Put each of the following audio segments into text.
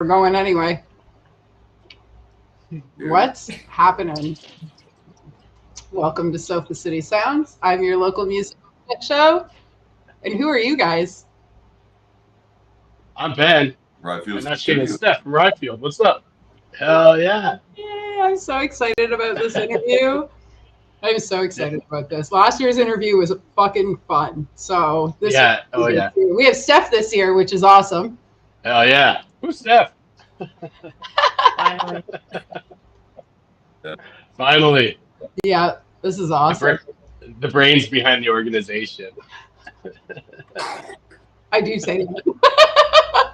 We're going anyway. What's happening? Welcome to Sofa City Sounds. I'm your local music show. And who are you guys? I'm Ben. Ryfield. And that's Shane and Steph from Ryfield. What's up? Hell yeah. Yay, I'm so excited about this interview. I'm so excited about this. Last year's interview was fucking fun. So this Yeah. Oh yeah. We have Steph this year, which is awesome. Hell yeah. Who's Steph? Finally. Finally. Yeah, this is awesome. The brains behind the organization. I do say that.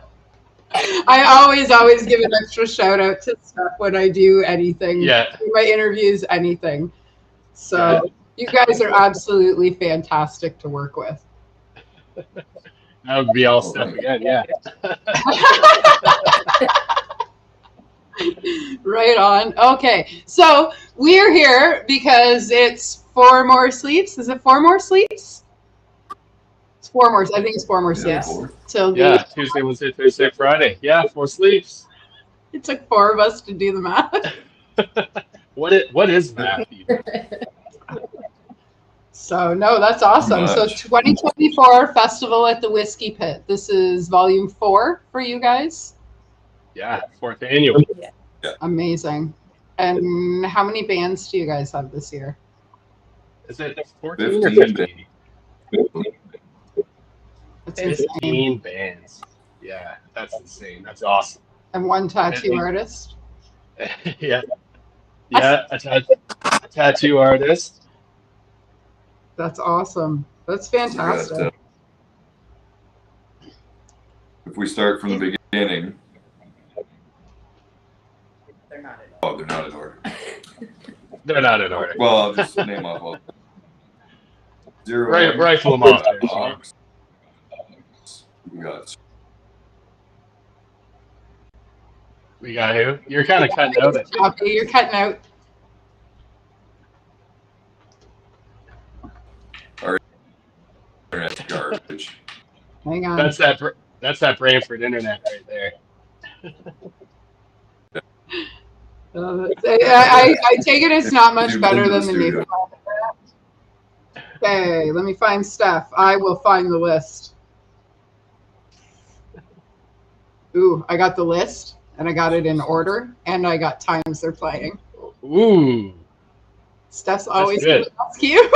I always give an extra shout out to Steph when I do anything. Yeah. My interviews, anything. So you guys are absolutely fantastic to work with. That would be all Steph again, yeah. Right on. Okay, so we're here because it's 4 more sleeps. Is it 4 more sleeps? It's 4 more. I think it's 4 more sleeps. Till Yeah, Tuesday, Wednesday, Thursday, Friday. Yeah, 4 sleeps. It took 4 of us to do the math. What is math even? So, no, that's awesome. So 2024 Festival at the Whiskey Pit. This is volume 4 for you guys. Yeah, 4th annual. Yeah. Amazing. And how many bands do you guys have this year? Is it 14 or 15? That's 15 insane. bands. Yeah, that's insane. That's awesome. And 1 tattoo artist. Yeah. Yeah, a tattoo artist. That's awesome. That's fantastic. If we start from the beginning. They're not at Oh, they're not in order. They're not in order. Well, I'll just name off all. Zero. Rifle them off there. Ox. We got. We got who? You're kind of cutting out. Okay, you're cutting out. Internet garbage. Hang on. That's that Brantford internet right there. I take it it's not much better than the new. Okay, let me find Steph. I will find the list. Ooh, I got the list, and I got it in order, and I got times they're playing. Ooh, Steph's always good. going to ask you.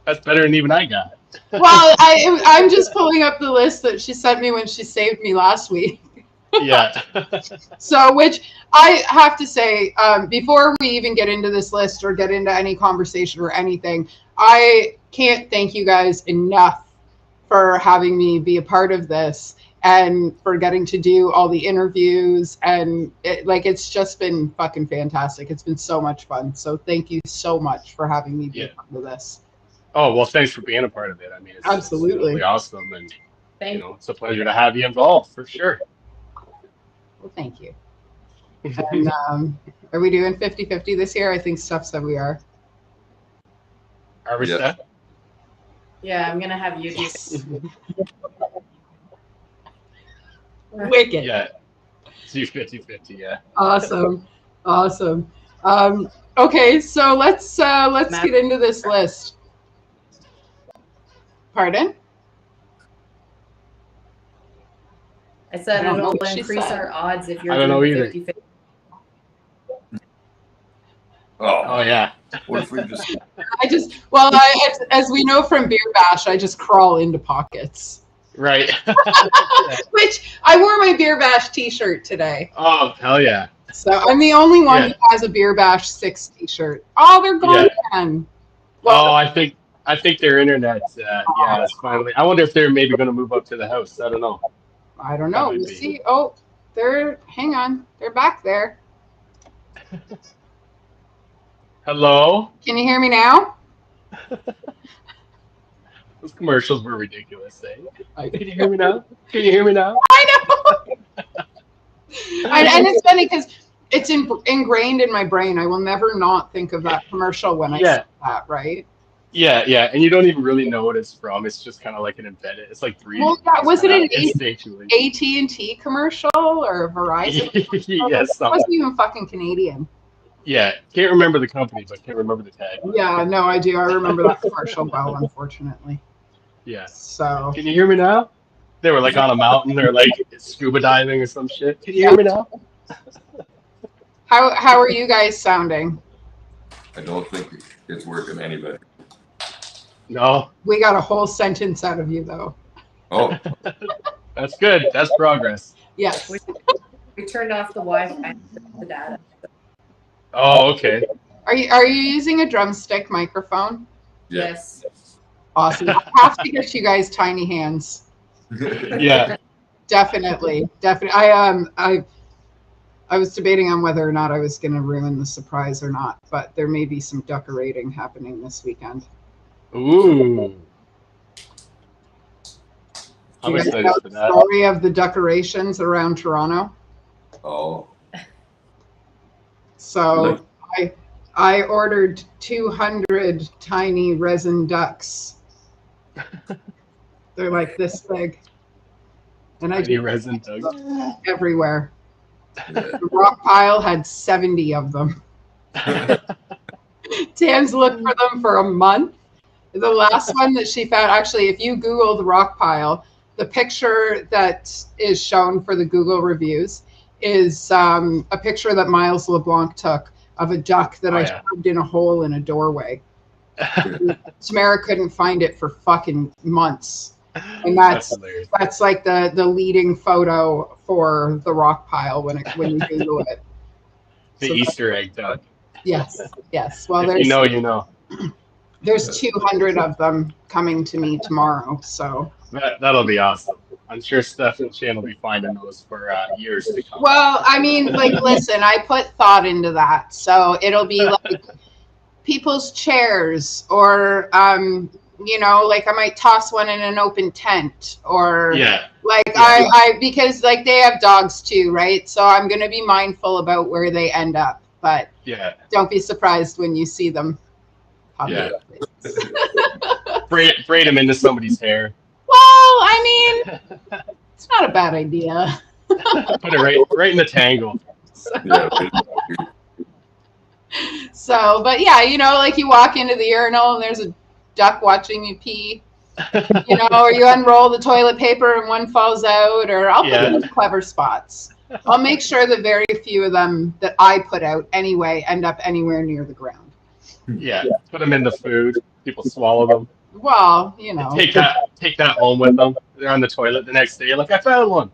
That's better than even I got. Well, I'm just pulling up the list that she sent me when she saved me last week. Yeah. So, which I have to say, before we even get into this list or get into any conversation or anything, I can't thank you guys enough for having me be a part of this and for getting to do all the interviews. And it's just been fucking fantastic. It's been so much fun. So thank you so much for having me be a part of this. Oh, well, thanks for being a part of it. I mean, it's Absolutely really awesome. And, Thank it's a pleasure to have you involved, for sure. Well, thank you. And are we doing 50-50 this year? I think Steph said we are. Are we set? Yeah, I'm gonna have you do. Yes. Wicked. Yeah. Do 50-50, yeah. Awesome. Okay, so let's get into this list. Pardon? I said I don't know it'll what she increase said. our odds if you're I don't know doing either. 50-50. Oh, yeah. What if we just? As we know from Beer Bash, I just crawl into pockets. Right. Which I wore my Beer Bash t-shirt today. Oh, hell yeah. So I'm the only one who has a Beer Bash 6 t-shirt. Oh, they're gone again. Well, I think their internet, is finally. I wonder if they're maybe going to move up to the house. I don't know. I don't know. We'll see. Oh, hang on. They're back there. Hello? Can you hear me now? Those commercials were ridiculous. Can you hear me now? Can you hear me now? I know. And it's funny because it's ingrained in my brain. I will never not think of that commercial when I see that, right? Yeah, and you don't even really know what it's from. It's just kind of like an embedded. It's like breathing. Well, yeah, was it an instinctually? AT&T commercial or Verizon? Yes, It something. wasn't even fucking Canadian. Yeah, can't remember the company, but can't remember the tag. Yeah, no, I do. I remember that commercial well, unfortunately. Yeah. So Can you hear me now? They were like on a mountain. They're like scuba diving or some shit. Can you hear me now? how are you guys sounding? I don't think it's working any better. No. We got a whole sentence out of you though. Oh, That's good. That's progress. Yes. We turned off the Wi-Fi, the data. Oh, okay. Are you using a drumstick microphone? yeah. Yes. Awesome. I have to get you guys tiny hands. Yeah. Definitely. I was debating on whether or not I was going to ruin the surprise or not, but there may be some decorating happening this weekend. Ooh. I'm Do you guys excited know for the that. story of the decorations around Toronto? Oh, So I ordered 200 tiny resin ducks. They're like this big. And I Tiny just resin dogs. everywhere. yeah. The rock pile had 70 of them. Tam's looked for them for a month. The last one that she found, actually, if you Google the rock pile, the picture that is shown for the Google reviews is a picture that Miles LeBlanc took of a duck that Oh, I yeah. shoved in a hole in a doorway. Tamara couldn't find it for fucking months. And That's hilarious. that's like the leading photo for the rock pile when you Google it. The So Easter egg duck. yes. Well, If there's you know, you know. there's 200 of them coming to me tomorrow. So That'll be awesome. I'm sure Steph and Shane will be finding those for years to come. well, I mean, like, listen, I put thought into that, so it'll be like people's chairs, or like I might toss one in an open tent, or Yeah. like Yeah. I because like they have dogs too, right? So I'm gonna be mindful about where they end up, but Yeah. don't be surprised when you see them. Yeah. Braid them into somebody's hair. Well, I mean, it's not a bad idea. Put it right in the tangle. Yeah. So, but yeah, like you walk into the urinal and there's a duck watching you pee, or you unroll the toilet paper and one falls out, or I'll put Yeah. them in clever spots. I'll make sure that very few of them that I put out anyway end up anywhere near the ground. Yeah. Put them in the food. People swallow them. Well, Take that home with them. They're on the toilet the next day. You're like, I found one.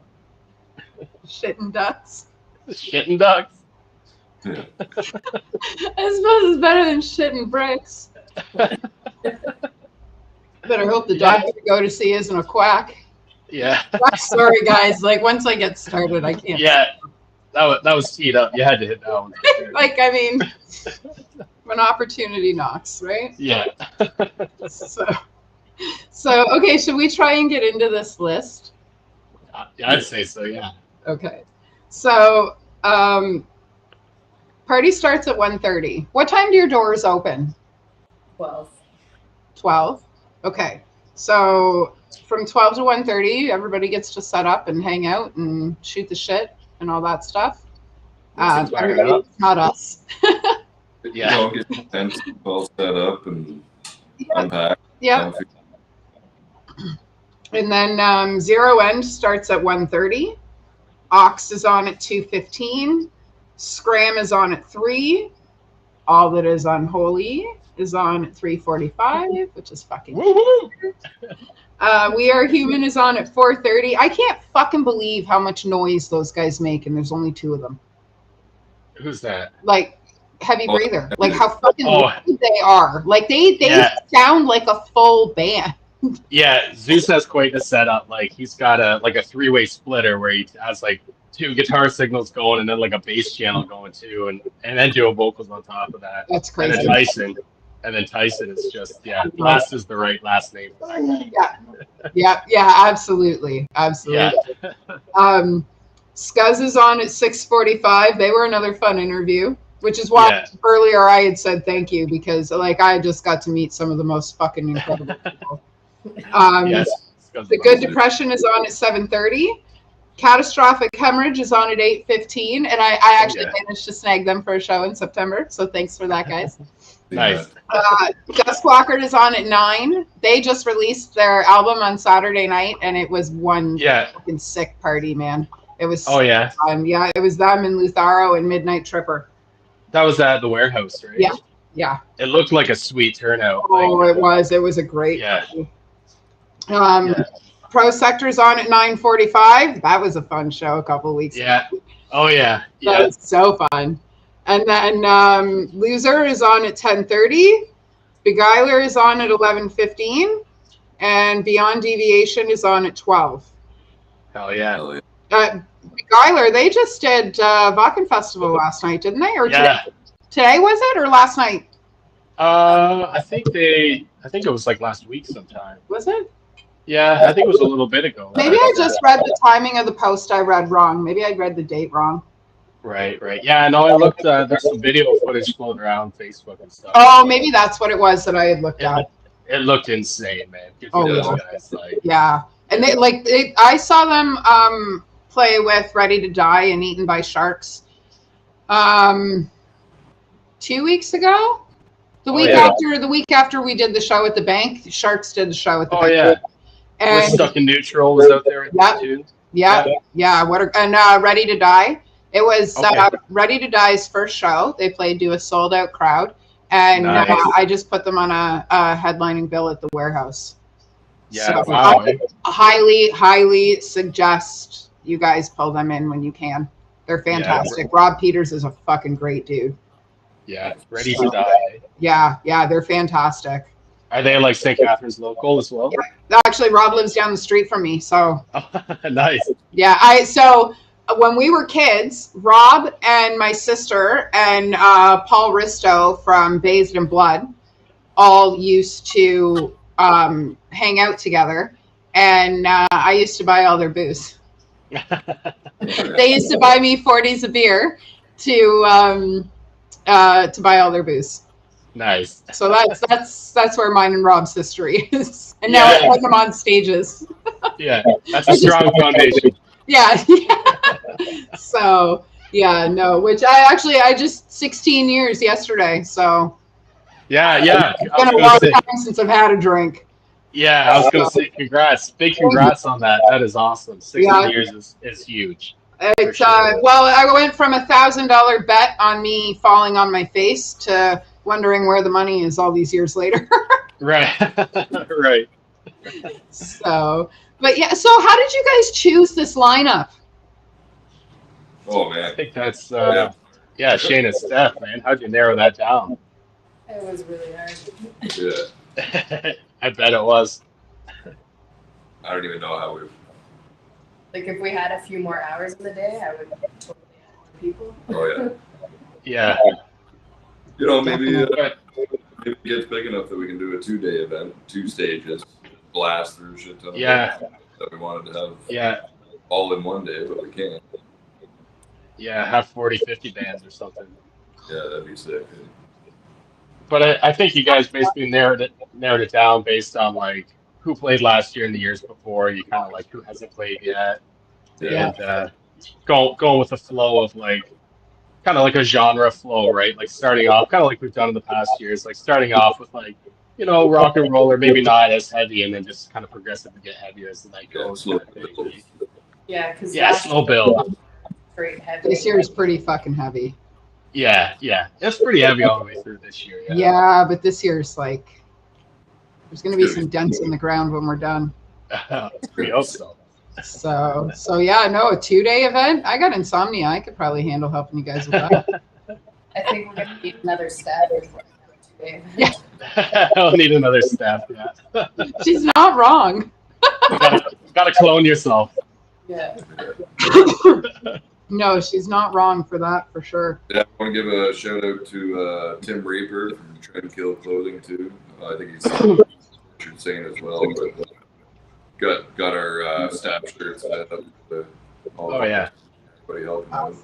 shitting ducks. Shitting ducks. Yeah. I suppose it's better than shitting bricks. Better hope the duck you go to see isn't a quack. Yeah. Sorry, guys. Like, once I get started, I can't. Yeah. That was teed up. You had to hit that one. Like, I mean, when opportunity knocks, right? Yeah. So okay, should we try and get into this list? I'd say so, yeah. Okay. So, party starts at 1:30. What time do your doors open? 12. 12. Okay. So from 12 to 1:30, everybody gets to set up and hang out and shoot the shit and all that stuff. Let's fire it Everybody, up. not us. Yeah. Get the tents all set up and unpack. Yeah. And then Zero End starts at 1:30. Ox is on at 2:15. Scram is on at 3. All That Is Unholy is on at 3:45, which is fucking. Woo-hoo! We Are Human is on at 4:30. I can't fucking believe how much noise those guys make, and there's only 2 of them. Who's that? Like Heavy Oh, Breather, like how fucking Oh. loud they are. Like they Yeah. sound like a full band. Yeah, Zeus has quite the setup. Like he's got a 3-way splitter where he has like 2 guitar signals going and then like a bass channel going too, and then dual vocals on top of that. That's And crazy. then Tyson is just last is the right last name. Yeah, absolutely. Yeah. Scuzz is on at 6:45. They were another fun interview. which is why Yeah. earlier I had said thank you, because like I just got to meet some of the most fucking incredible people. Yes. The Good Depression is on at 7:30. Catastrophic Hemorrhage is on at 8:15, and I actually managed to snag them for a show in September. So thanks for that, guys. Nice. Duskwalker is on at 9. They just released their album on Saturday night, and it was one fucking sick party, man. It was Oh yeah. fun. Yeah, it was them and Lutharo and Midnight Tripper. That was at the warehouse, right? Yeah. Yeah. It looked like a sweet turnout. Oh, it was. It was a great party. Pro Sector's on at 9:45. That was a fun show a couple of weeks ago. Oh yeah. That was so fun. And then Loser is on at 10:30. Beguiler is on at 11:15. And Beyond Deviation is on at 12. Hell yeah. Beguiler, they just did Wacken Festival last night, didn't they? Or Yeah. Today was it, or last night? I think it was like last week sometime. Was it? Yeah, I think it was a little bit ago. Maybe I just read the timing of the post I read wrong. Maybe I read the date wrong. Right. Yeah, no, I looked, there's some video footage floating around Facebook and stuff. Oh, maybe that's what it was that I had looked at. It looked insane, man. Good for those guys. Like, yeah. And I saw them play with Ready to Die and Eaten by Sharks 2 weeks ago. The week after we did the show at the bank, Sharks did the show at the bank. Oh yeah. And Stuck in Neutral was out there too. Yeah. Ready to Die. It was Ready to Die's first show. They played to a sold out crowd, and I just put them on a headlining bill at the warehouse. Yeah, so I highly suggest you guys pull them in when you can. They're fantastic. Rob Peters is a fucking great dude. Yeah, Ready to Die. Yeah, they're fantastic. Are they like St. Catharines local as well? Yeah. Actually, Rob lives down the street from me, so. Nice. Yeah, so when we were kids, Rob and my sister and Paul Risto from Bathed in Blood all used to hang out together, and I used to buy all their booze. They used to buy me 40s of beer to buy all their booze. Nice. So that's where mine and Rob's history is, and now I put them on stages. Yeah, that's a strong foundation. Yeah. So which I just 16 years yesterday. So yeah. It's been a long time since I've had a drink. Yeah, I was gonna say congrats, big congrats on that. That is awesome. 16 years is huge. It's well, I went from $1,000 bet on me falling on my face to wondering where the money is all these years later. Right. Right. So, but yeah. So, how did you guys choose this lineup? Oh man, I think that's Shane and Steph, man. How'd you narrow that down? It was really hard. Yeah. I bet it was. I don't even know how we. Like if we had a few more hours in the day, I would totally add more people. Oh yeah. You know, maybe it gets big enough that we can do a 2-day event, 2 stages, blast through shit ton of that we wanted to have. Yeah. All in one day, but we can't. Yeah, have 40, 50 bands or something. Yeah, that'd be sick. But I think you guys basically narrowed it down based on like who played last year and the years before. You kind of like who hasn't played yet, and going with the flow of like kind of like a genre flow, right? Like starting off kind of like we've done in the past years, like starting off with like rock and roll or maybe not as heavy, and then just kind of progressively get heavier as the night goes. Slow build. Great heavy. This year is pretty fucking heavy. Yeah, it's pretty heavy all the way through this year. Yeah, but this year's like there's going to be some dents in the ground when we're done. We hope so. So yeah, no, a 2-day event. I got insomnia. I could probably handle helping you guys with that. I think we're going to need another staff. Yeah. I'll need another staff. Yeah. She's not wrong. Gotta clone yourself. Yeah. No, she's not wrong for that, for sure. Yeah, I want to give a shout out to Tim Reaper from Trendkill Clothing too. I think he's Richard Saint as well. But got our staff shirts set up. Everybody helping out.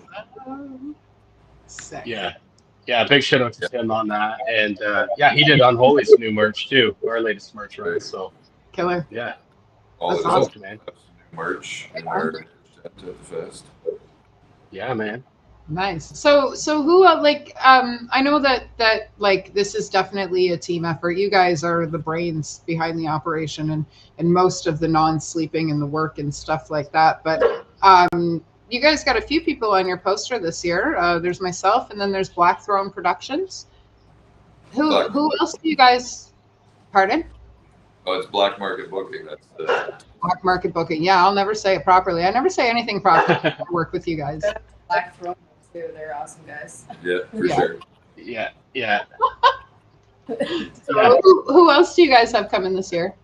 Sick. Yeah. Yeah, big shout out to Tim on that. And yeah, he did Unholy's new merch too, our latest merch run. So Killer. yeah, All That's the awesome. man. new merch in our tent at the fest. Yeah, man. Nice. So who like I know that like this is definitely a team effort. You guys are the brains behind the operation and most of the non-sleeping and the work and stuff like that. But you guys got a few people on your poster this year. There's myself and then there's Black Throne Productions. Who else do you guys pardon? Oh, it's Black Market Booking. That's the Black Market Booking. Yeah, I'll never say it properly. I never say anything properly when I work with you guys. Black Throne too. They're awesome guys. yeah, for Yeah. sure. Yeah. So who else do you guys have coming this year?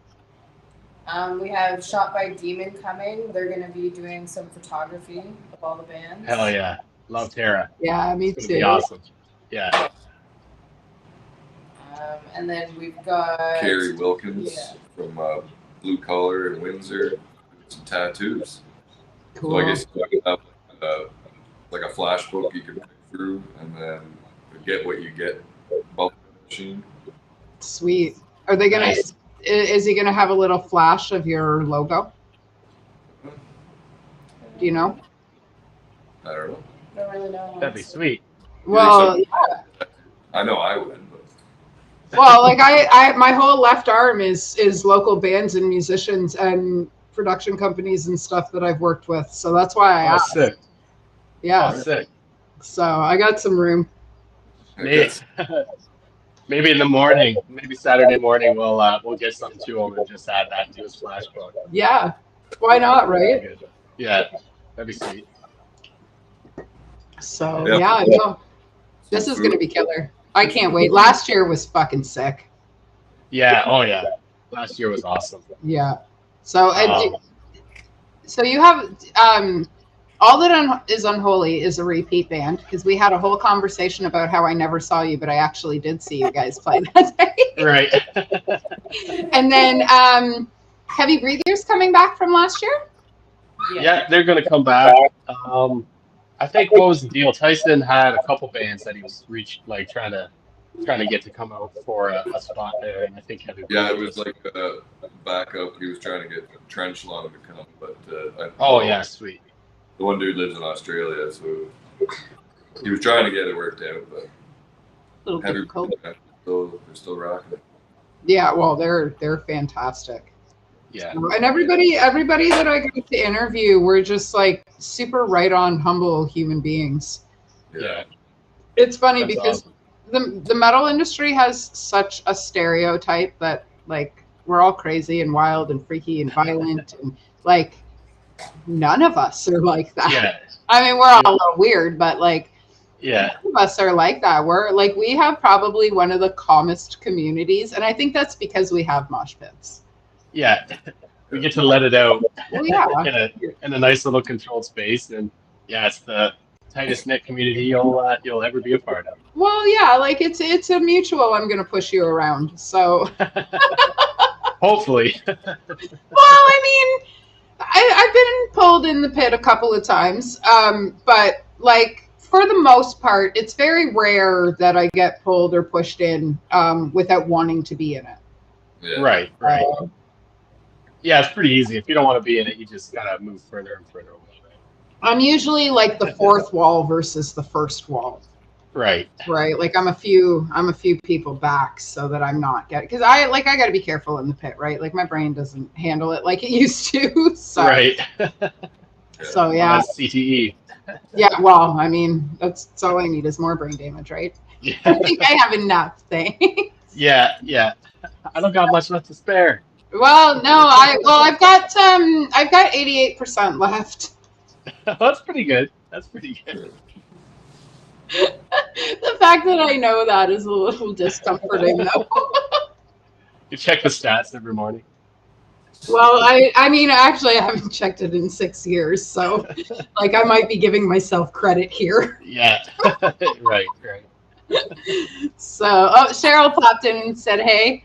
We have Shot by Demon coming. They're going to be doing some photography of all the bands. Hell yeah. Love Tara. Yeah, me It's gonna be too. awesome. Yeah. And then we've got Carrie Wilkins Yeah. from Blue Collar in Windsor. Some tattoos. Cool. So I guess you can have like a flash book you can pick through and then get what you get above the machine. Sweet. Are they gonna? Nice. Is he gonna have a little flash of your logo? Do you know? I don't know. I don't really know. That'd be sweet. Well, I know I would, but well, like I my whole left arm is local bands and musicians and production companies and stuff that I've worked with. So that's why I Oh, asked. sick. Yeah. Oh, sick. So I got some room. Maybe, maybe in the morning, maybe Saturday morning, we'll get something to him and just add that to his flash book. Yeah. Why not, right? Good. Yeah, that'd be sweet. So Yeah. yeah, no. This is gonna be killer. I can't wait. Last year was fucking sick. Yeah. Oh yeah. Last year was awesome. Yeah. So Um, so you have All That Is Unholy is a repeat band because we had a whole conversation about how I never saw you, but I actually did see you guys play that day. Right. And then Heavy Breathers coming back from last year. Yeah, they're gonna come back. I think what was the deal? Tyson had a couple bands that he was trying to get to come out for a spot there, and I think Heavy yeah, it Breathers- was like a backup. He was trying to get Trench Lung to come, but Oh yeah, sweet. the one dude lives in Australia, so he was trying to get it worked out, but Little Heavy difficult. they're still rocking it. Yeah, well, they're fantastic. Yeah. And everybody that I got to interview were just like super right on, humble human beings. Yeah. It's funny That's because awesome. the metal industry has such a stereotype that like we're all crazy and wild and freaky and violent and like none of us are like that. Yeah. I mean, we're all a little weird, but like Yeah. none of us are like that. We're like we have probably one of the calmest communities, and I think that's because we have mosh pits. Yeah. We get to let it out Well, yeah. in a nice little controlled space, and yeah, it's the tightest knit community you'll ever be a part of. Well, yeah, like it's a mutual. I'm gonna push you around. So, Hopefully. well, I mean, I've been pulled in the pit a couple of times, but like for the most part, it's very rare that I get pulled or pushed in without wanting to be in it. Yeah. Right. Yeah, it's pretty easy. If you don't want to be in it, you just gotta move further and further away. I'm usually like the fourth wall versus the first wall. Right. Right, like I'm a few people back so that I'm not getting because I got to be careful in the pit, right? Like my brain doesn't handle it like it used to. So, Right. So yeah, That's CTE. yeah. Well, I mean, that's all I need is more brain damage, right? I Yeah. think I have enough. Thanks. Yeah. I don't got much left to spare. Well, no, I've got 88% left. That's pretty good. That's pretty good. The fact that I know that is a little discomforting, though. You check the stats every morning. Well, I mean, actually, I haven't checked it in 6 years, so like I might be giving myself credit here. Yeah. Right. So, Cheryl popped in and said, "Hey,"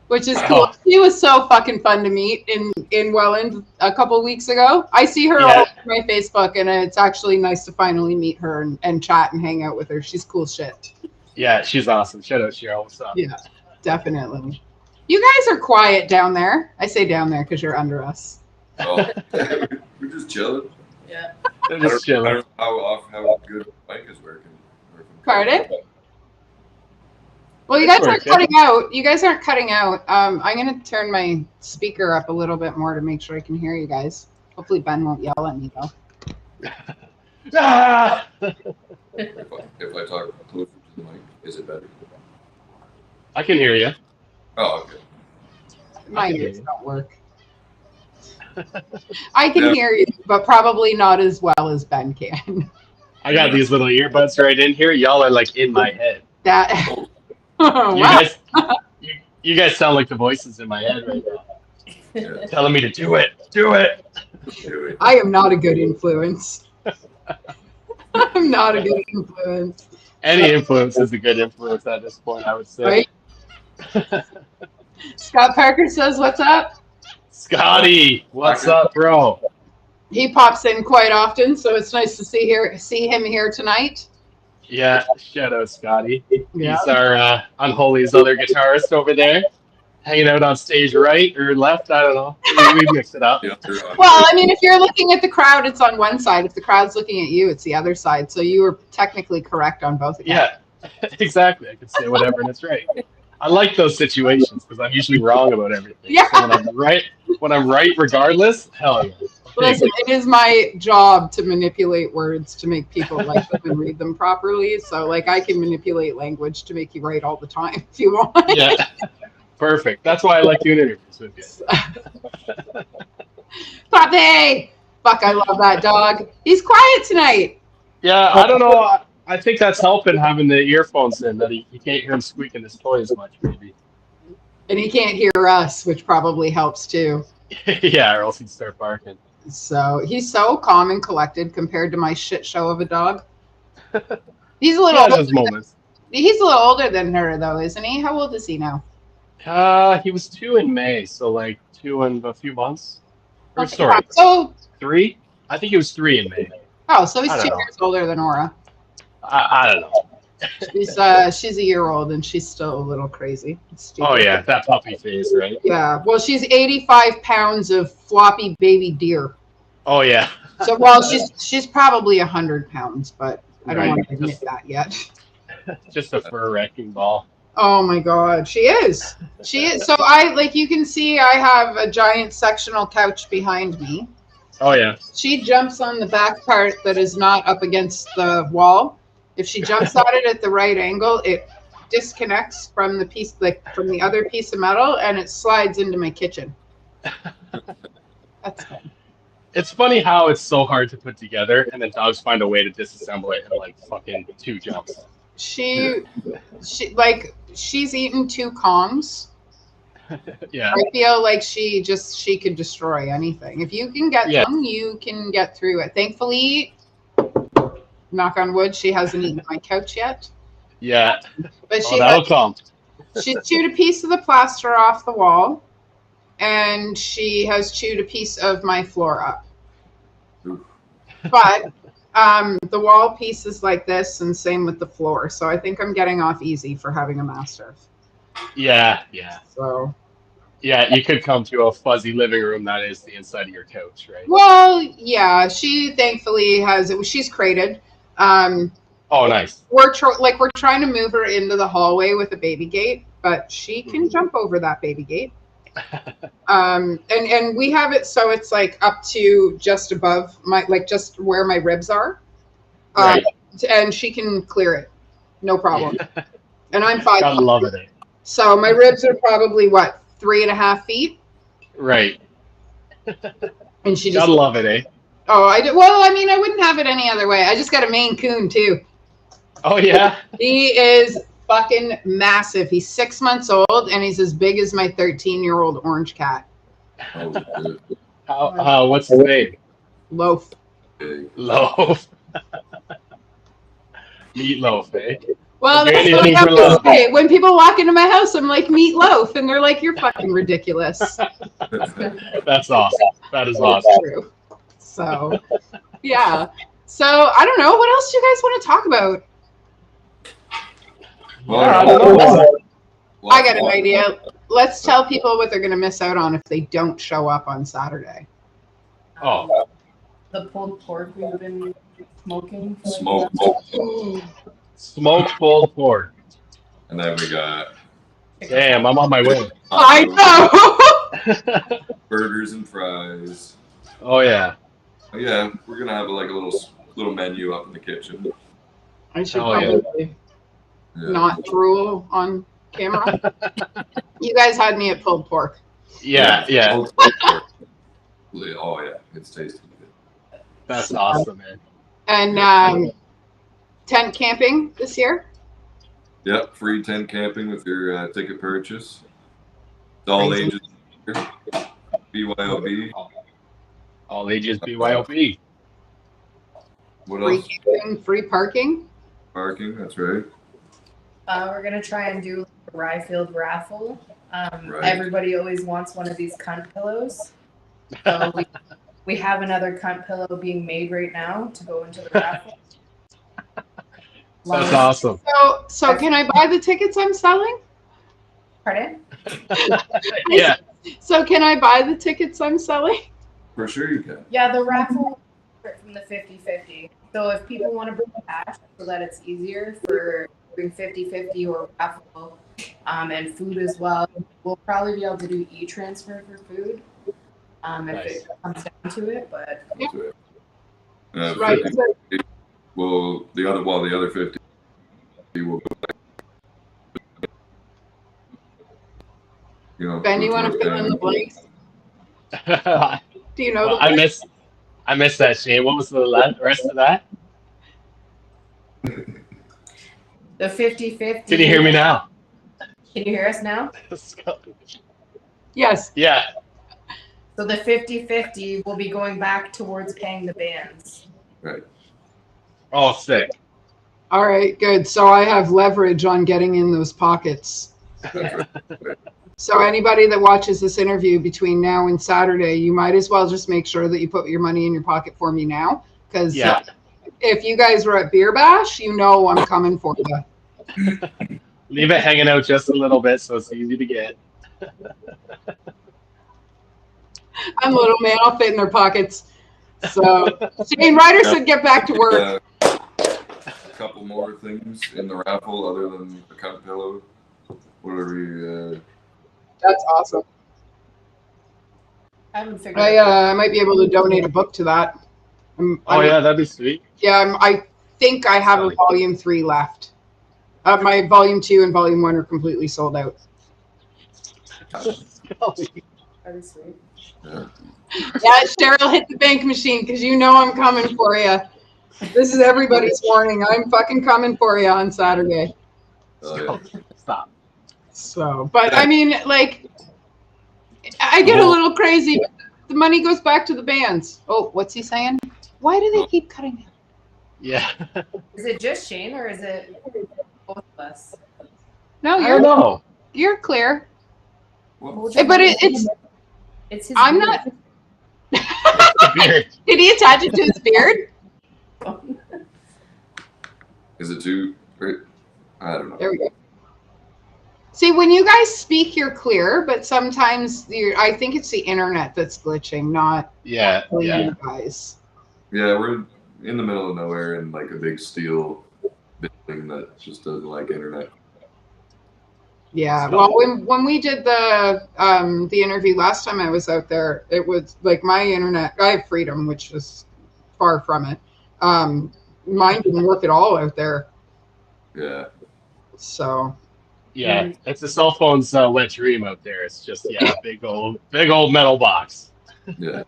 which is cool. Oh. She was so fucking fun to meet in Welland a couple weeks ago. I see her all Yeah. over my Facebook, and it's actually nice to finally meet her and chat and hang out with her. She's cool shit. Yeah, she's awesome. Shout out Cheryl. What's up? Yeah, definitely. You guys are quiet down there. I say down there because you're under us. Oh, we're just chilling. Yeah. They're I just don't chilling. know how good the mic is working. Pardon? Well, you guys aren't Working. cutting out. You guys aren't cutting out. I'm going to turn my speaker up a little bit more to make sure I can hear you guys. Hopefully Ben won't yell at me, though. Ah! If I talk closer to the mic, is it better? I can hear you. Oh, okay. My can hear ears you. don't work. I can Yeah. hear you, but probably not as well as Ben can. I got these little earbuds right in here. Y'all are like in my head. That. You Wow. guys, you guys sound like the voices in my head right now, Yeah. telling me to do it. Do it. Do it. I am not a good influence. I'm not a good influence. Any influence is a good influence at this point, I would say. Right? Scott Parker says, "What's up?" Scotty, what's up, bro? He pops in quite often, so it's nice to see him here tonight. Yeah, shout out Scotty. Yeah. He's our Unholy's other guitarist over there, hanging out on stage right or left. I don't know. We mix it up. Yeah, Well, I mean, if you're looking at the crowd, it's on one side. If the crowd's looking at you, it's the other side. So you were technically correct on both accounts. Yeah, exactly. I can say whatever and it's right. I like those situations because I'm usually wrong about everything. Yeah. So when I'm right regardless, hell yeah. Listen, it is my job to manipulate words to make people like them and read them properly. So, like, I can manipulate language to make you right all the time if you want. Yeah, perfect. That's why I like doing interviews with you. Puppy! Fuck, I love that dog. He's quiet tonight. Yeah, I don't know. I think that's helping having the earphones in, that he can't hear him squeaking his toy as much, maybe. And he can't hear us, which probably helps too. Yeah, or else he'd start barking. So he's so calm and collected compared to my shit show of a dog. He's a little Yeah, older those moments. He's a little older than her, though, isn't he? How old is he now? He was 2 in May, so like 2 in a few months. Or Okay. sorry, So, 3? I think he was 3 in May. so he's I don't 2 know. years older than Aura. I don't know. She's a year old and she's still a little crazy. Stupid. Oh yeah, that puppy phase, right? Yeah. Well, she's 85 pounds of floppy baby deer. Oh yeah. So, well, she's probably 100 pounds, but I don't Right. want to admit that yet. Just a fur wrecking ball. Oh my God, she is. She is. So you can see, I have a giant sectional couch behind me. Oh yeah. She jumps on the back part that is not up against the wall. If she jumps on it at the right angle, it disconnects from the piece, from the other piece of metal, and it slides into my kitchen. That's fun. It's funny how it's so hard to put together, and then dogs find a way to disassemble it in like fucking 2 jumps. She's eaten 2 Kongs. Yeah. I feel like she could destroy anything. If you can get Yeah. them, you can get through it. Thankfully, knock on wood, she hasn't eaten my couch yet. Yeah. But That'll come. she chewed a piece of the plaster off the wall, and she has chewed a piece of my floor up. Oof. But the wall piece is like this, and same with the floor. So I think I'm getting off easy for having a mastiff. Yeah. Yeah. So, Yeah. You could come to a fuzzy living room that is the inside of your couch, right? well, yeah, she thankfully has it. She's crated. Oh, nice. We're trying to move her into the hallway with a baby gate, but she can jump over that baby gate. And we have it so it's like up to just above just where my ribs are. Right. And she can clear it, no problem. And I'm 5. Gotta love it. So my ribs are probably 3.5 feet, Right. and she just. Gotta love it, eh? Oh, I do. Well, I mean, I wouldn't have it any other way. I just got a Maine Coon too. Oh yeah. He is fucking massive. He's 6 months old, and he's as big as my 13-year-old orange cat. Oh, good. What's his name? Loaf. Okay. Loaf. Meatloaf, eh? Well, Okay, that's what I anything have for to love. say. When people walk into my house, I'm like, meatloaf, and they're like, you're fucking ridiculous. That's awesome. That is awesome. True. So, yeah. So I don't know. What else do you guys want to talk about? Yeah, I don't know. I got an idea. Let's tell people what they're going to miss out on if they don't show up on Saturday. Oh. The pulled pork we've been smoking. Smoked. Smoked pulled pork. And then we got Damn, I'm on my way. I know. burgers and fries. Oh yeah. Yeah, we're gonna have like a little menu up in the kitchen. I should Oh, yeah. probably Yeah. not drool on camera. You guys had me at pulled pork. Yeah, yeah. Oh yeah, it's tasty. That's awesome, man. And tent camping this year. Yep, free tent camping with your ticket purchase. It's all Crazy. ages. BYOB. All ages BYOB. What Free else? camping, free parking. Parking. That's right. We're gonna try and do a Ryefield raffle. Right. Everybody always wants one of these cunt pillows. So we have another cunt pillow being made right now to go into the raffle. That's awesome. So can I buy the tickets I'm selling? Pardon? Yeah. So can I buy the tickets I'm selling? For sure you can. Yeah, the raffle from the 50-50. So if people want to bring cash so that it's easier for doing 50-50 or raffle and food as well, we'll probably be able to do e-transfer for food if Nice. it comes down to it. But That's it. Right. 50, well, the other 50 will go back. You know, Ben, you go want to towards fill in the family. blanks? Do you know the I blanks? missed that, Shane. What was the rest of that? the 50-50. Can you hear me now? Can you hear us now? Yes. Yeah. So the 50-50 will be going back towards paying the bands. Right. Oh, sick. All right, good. So I have leverage on getting in those pockets. That's right. So anybody that watches this interview between now and Saturday, you might as well just make sure that you put your money in your pocket for me now. Because Yeah. if you guys were at Beer Bash, you know I'm coming for you. Leave it hanging out just a little bit so it's easy to get. I'm little man. I'll fit in their pockets. So Shane Ryder said get back to work. A couple more things in the raffle other than the cunt pillow. What are we? That's awesome. I haven't figured it out. I might be able to donate a book to that. Oh yeah, that'd be sweet. Yeah, I think I have a volume 3 left. My volume 2 and volume 1 are completely sold out. That'd be sweet. Yeah. Yeah, Cheryl, hit the bank machine because you know I'm coming for you. This is everybody's warning. I'm fucking coming for you on Saturday. Oh, yeah. Stop. So, but I mean, like, I get a little crazy. But the money goes back to the bands. Oh, what's he saying? Why do they keep cutting it? Yeah. Is it just Shane or is it both of us? No, I don't know. you're clear. Well, But it's It's his I'm beard. not. Beard. Did he attach it to his beard? is it too? I don't know. There we go. See, when you guys speak, you're clear, but sometimes I think it's the internet that's glitching, not Yeah. Yeah. you guys. Yeah, we're in the middle of nowhere in like a big steel building that just doesn't like internet. Yeah. Well, when we did the interview last time I was out there, it was like my internet. I have Freedom, which is far from it. Mine didn't work at all out there. Yeah. So. Yeah. It's the cell phone's wet dream out there. It's just big old metal box. Yeah.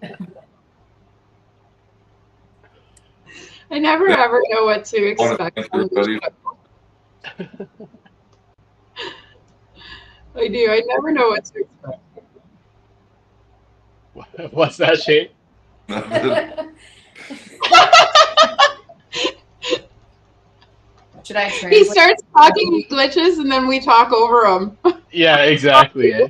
I never ever know what to expect. Thank you, everybody. I do. I never know what to expect. What's that, Shane? Should I He translate? starts talking glitches, and then we talk over him. Yeah, exactly. Eh?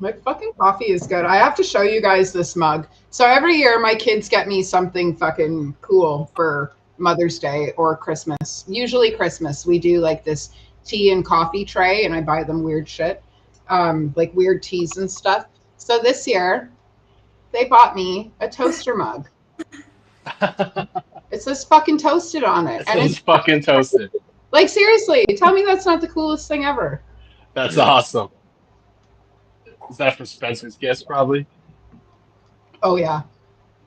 My fucking coffee is good. I have to show you guys this mug. So every year my kids get me something fucking cool for Mother's Day or Christmas. Usually Christmas. We do like this tea and coffee tray and I buy them weird shit. Like weird teas and stuff. So this year they bought me a toaster mug. It says fucking toasted on it. And it's fucking toasted. Like seriously, tell me that's not the coolest thing ever. That's awesome. Is that from Spencer's Gifts, probably? Oh yeah.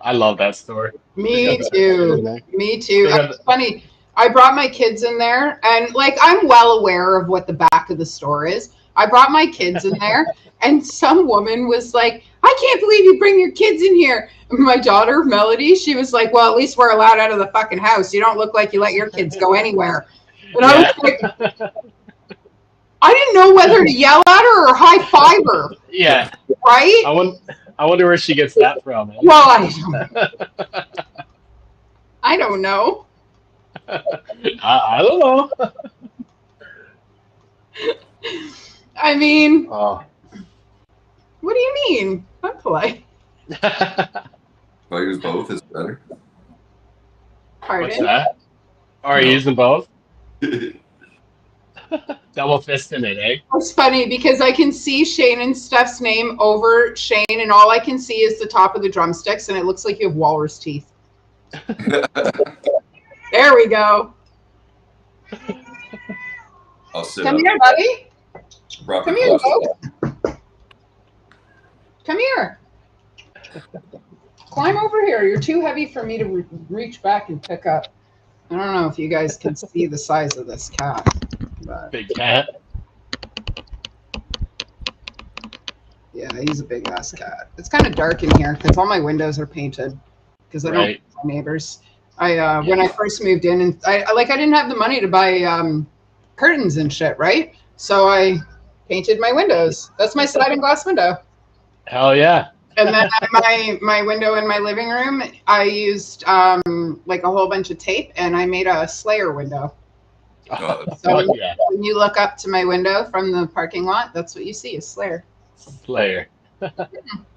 I love that store. Me too. Me too. It's funny. I brought my kids in there, and like I'm well aware of what the back of the store is. I brought my kids in there, and some woman was like, "I can't believe you bring your kids in here." And my daughter Melody, she was like, "Well, at least we're allowed out of the fucking house. You don't look like you let your kids go anywhere." And I was like, I didn't know whether to yell at her or high five her. Yeah. Right? I wonder where she gets that from. Eh? Well, I don't know. I don't know. I mean, Oh. What do you mean? I'm polite. If I use both, is better. Pardon? What's that? Are you using both? Double fisting it, eh? It's funny because I can see Shane and Steph's name over Shane, and all I can see is the top of the drumsticks, and it looks like you have walrus teeth. There we go. I'll sit Come up. here, buddy. Proper Come here, close. Bo. Come here. Climb over here. You're too heavy for me to reach back and pick up. I don't know if you guys can see the size of this cat. But Big cat. yeah, he's a big ass cat. It's kind of dark in here because all my windows are painted because I don't Right. have neighbors. When I first moved in, and I didn't have the money to buy curtains and shit, right? So I painted my windows. That's my sliding glass window. Hell yeah. And then my window in my living room, I used like a whole bunch of tape, and I made a Slayer window. Oh, Fuck yeah. When you look up to my window from the parking lot, that's what you see is Slayer. Slayer.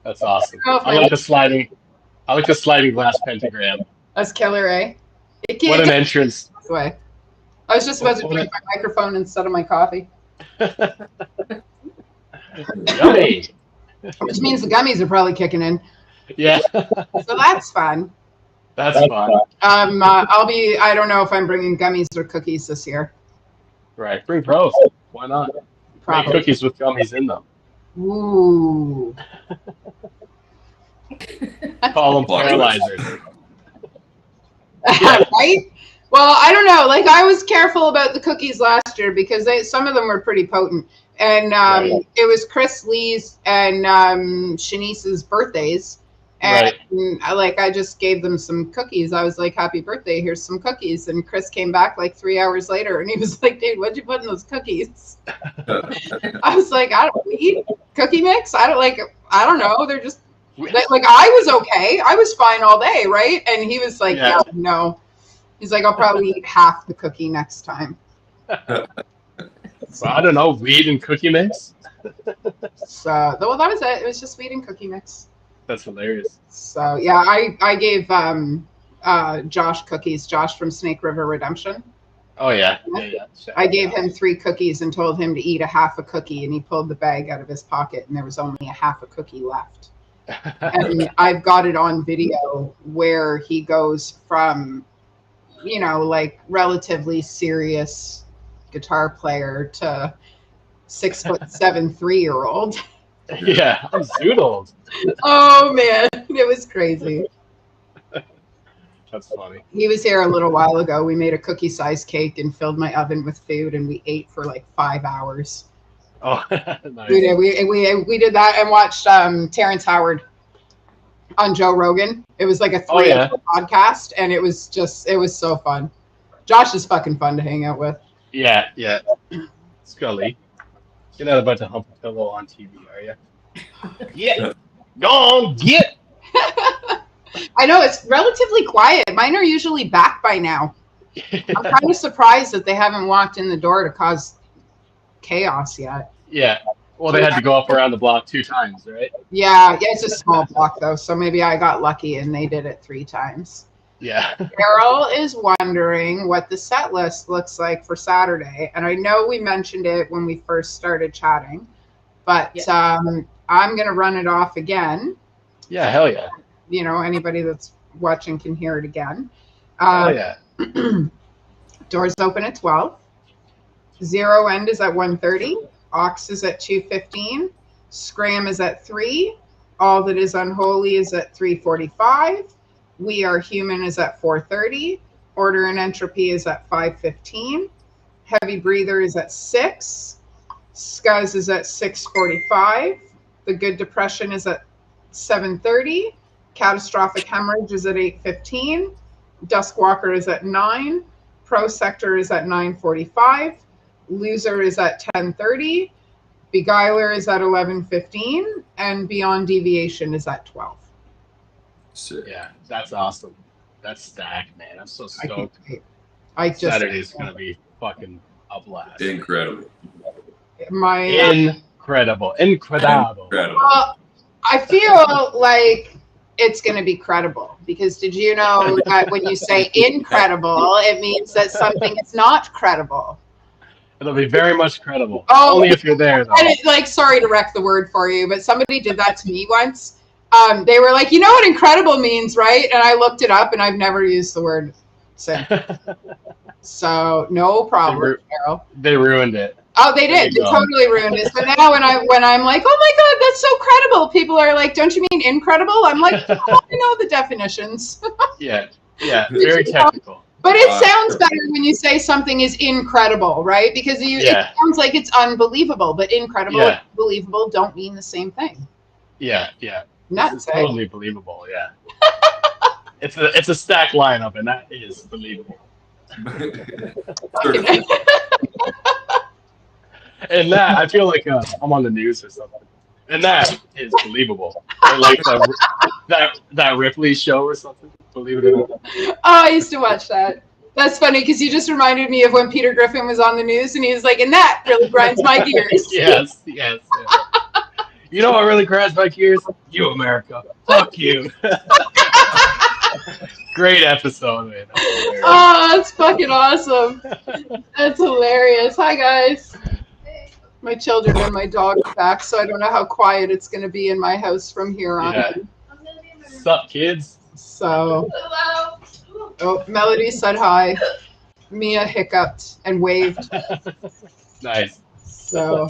That's awesome. Oh, I like the sliding glass pentagram. That's killer, eh? What an entrance. This way. I was just about to drink my microphone instead of my coffee, Yummy. which means the gummies are probably kicking in. Yeah. So that's fun. That's fun. I don't know if I'm bringing gummies or cookies this year. Right. Bring pros. Why not? Make Probably. cookies with gummies in them. Ooh. Call them paralyzers. Right? Well, I don't know. Like I was careful about the cookies last year because some of them were pretty potent, and Right. it was Chris Lee's and Shanice's birthdays, and I just gave them some cookies. I was like, "Happy birthday! Here's some cookies." And Chris came back like 3 hours later, and he was like, "Dude, what'd you put in those cookies?" I was like, "I don't eat cookie mix. I don't know. They're just." Like I was okay. I was fine all day, right? And he was like, Yeah. "Yeah, no." He's like, "I'll probably eat half the cookie next time." So I don't know, weed and cookie mix. So, well, that was it. It was just weed and cookie mix. That's hilarious. So yeah, I gave Josh cookies. Josh from Snake River Redemption. Oh yeah. I gave him 3 cookies and told him to eat a half a cookie, and he pulled the bag out of his pocket, and there was only a half a cookie left. And I've got it on video where he goes from, like relatively serious guitar player to 6'7" 3-year-old. Yeah, I'm zoodled. Oh man, it was crazy. That's funny. He was here a little while ago. We made a cookie size cake and filled my oven with food, and we ate for like 5 hours. Oh, nice. We did. We did that and watched Terrence Howard on Joe Rogan. It was like a 3-hour podcast, and it was so fun. Josh is fucking fun to hang out with. Yeah. Scully, you're not about to hump a pillow on TV, are you? Yeah. Go on, get. I know it's relatively quiet. Mine are usually back by now. I'm kind of surprised that they haven't walked in the door to cause chaos yet. Yeah. Well, they had to go up around the block 2 times, right? Yeah, it's a small block though, so maybe I got lucky and they did it 3 times. Yeah. Carol is wondering what the set list looks like for Saturday, and I know we mentioned it when we first started chatting, but I'm gonna run it off again. Yeah, hell yeah. You know, anybody that's watching can hear it again. Hell yeah. Doors open at 12. Zero end is at 1:30. Ox is at 2:15. Scram is at 3. All That Is Unholy is at 3:45. We Are Human is at 4:30. Order and Entropy is at 5:15. Heavy Breather is at 6. Scuzz is at 6:45. The Good Depression is at 7:30. Catastrophic Hemorrhage is at 8:15. Duskwalker is at 9. Pro Sector is at 9:45. Loser is at 10:30. Beguiler is at 11:15. And Beyond Deviation is at 12. Sick. Yeah, that's awesome. That's stacked, man. I'm so stoked. I just Saturday's going to be fucking a blast. Incredible. my Incredible. Incredible. I feel like it's going to be credible, because did you know that when you say incredible, it means that something is not credible? It'll be very much credible. Oh. Only if you're there, though. And it's like, sorry to wreck the word for you, but somebody did that to me once. They were like, you know what incredible means, right? And I looked it up, and I've never used the word since. So no problem, Carol. They ruined it. Oh, they did. They totally ruined it. So now when I'm like, oh my God, that's so credible, people are like, don't you mean incredible? I'm like, oh, I know the definitions. Yeah, very technical. But it sounds better when you say something is incredible, right? Because it sounds like it's unbelievable, but incredible and believable don't mean the same thing. Yeah. Nuts, It's totally believable, yeah. It's a stacked lineup, and that is believable. And that, I feel like I'm on the news or something. And that is believable. Or like that Ripley show or something. Believe it or not. Oh, I used to watch that. That's funny, because you just reminded me of when Peter Griffin was on the news, and he was like, and that really grinds my gears. Yes. You know what really grinds my gears? You, America. Fuck you. Great episode, man. Oh, that's fucking awesome. That's hilarious. Hi, guys. My children and my dog are back, so I don't know how quiet it's going to be in my house from here on in. What's up, kids? So, oh, Melody said hi. Mia hiccuped and waved. Nice. So,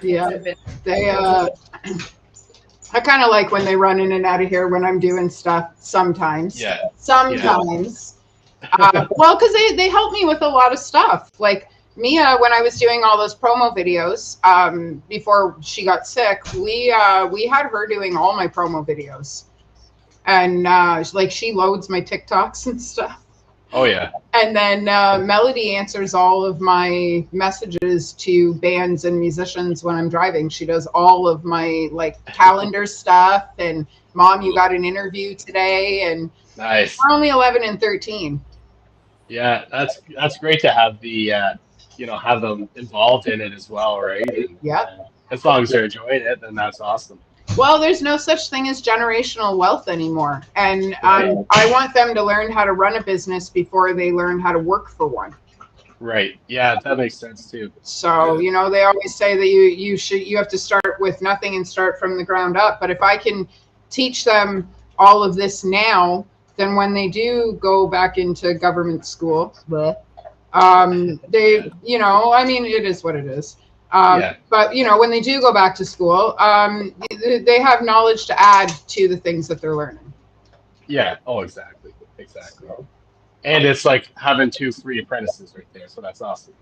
yeah, they, I kind of like when they run in and out of here when I'm doing stuff sometimes. Yeah. Sometimes. Well, because they help me with a lot of stuff. Like, Mia, when I was doing all those promo videos, before she got sick, we had her doing all my promo videos, and like she loads my TikToks and stuff. Oh yeah. And then Melody answers all of my messages to bands and musicians when I'm driving. She does all of my like calendar stuff, and Mom, you got an interview today, and nice. We're only 11 and 13. Yeah, that's great to have the have them involved in it as well, right? As long as they're enjoying it, then that's awesome. Well, there's no such thing as generational wealth anymore. And I want them to learn how to run a business before they learn how to work for one. Right. Yeah, that makes sense too. So, they always say that you have to start with nothing and start from the ground up. But if I can teach them all of this now, then when they do go back into government school, they, it is what it is. But, when they do go back to school, they have knowledge to add to the things that they're learning. Yeah. Oh, exactly. And it's like having 2 free apprentices right there. So that's awesome.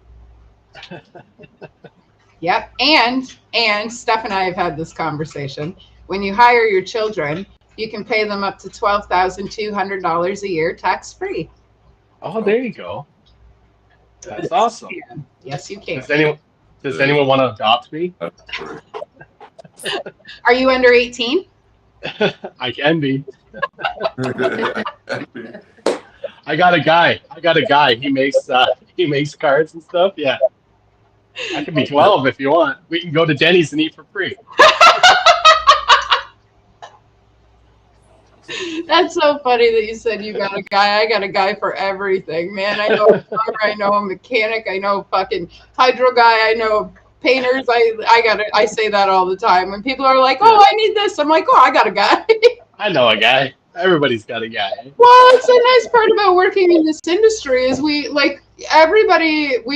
Yep. And Steph and I have had this conversation. When you hire your children, you can pay them up to $12,200 a year tax-free. Oh, there you go. That's awesome. Yes, you can. Does anyone want to adopt me? Are you under 18? I can be. I got a guy. He makes cards and stuff. Yeah. I can be 12 if you want. We can go to Denny's and eat for free. That's so funny that you said you got a guy. I got a guy for everything, man. I know a plumber, I know a mechanic, I know a fucking hydro guy, I know painters. I say that all the time. When people are like, "Oh, I need this," I'm like, "Oh, I got a guy." I know a guy. Everybody's got a guy. Well, it's a nice part about working in this industry is we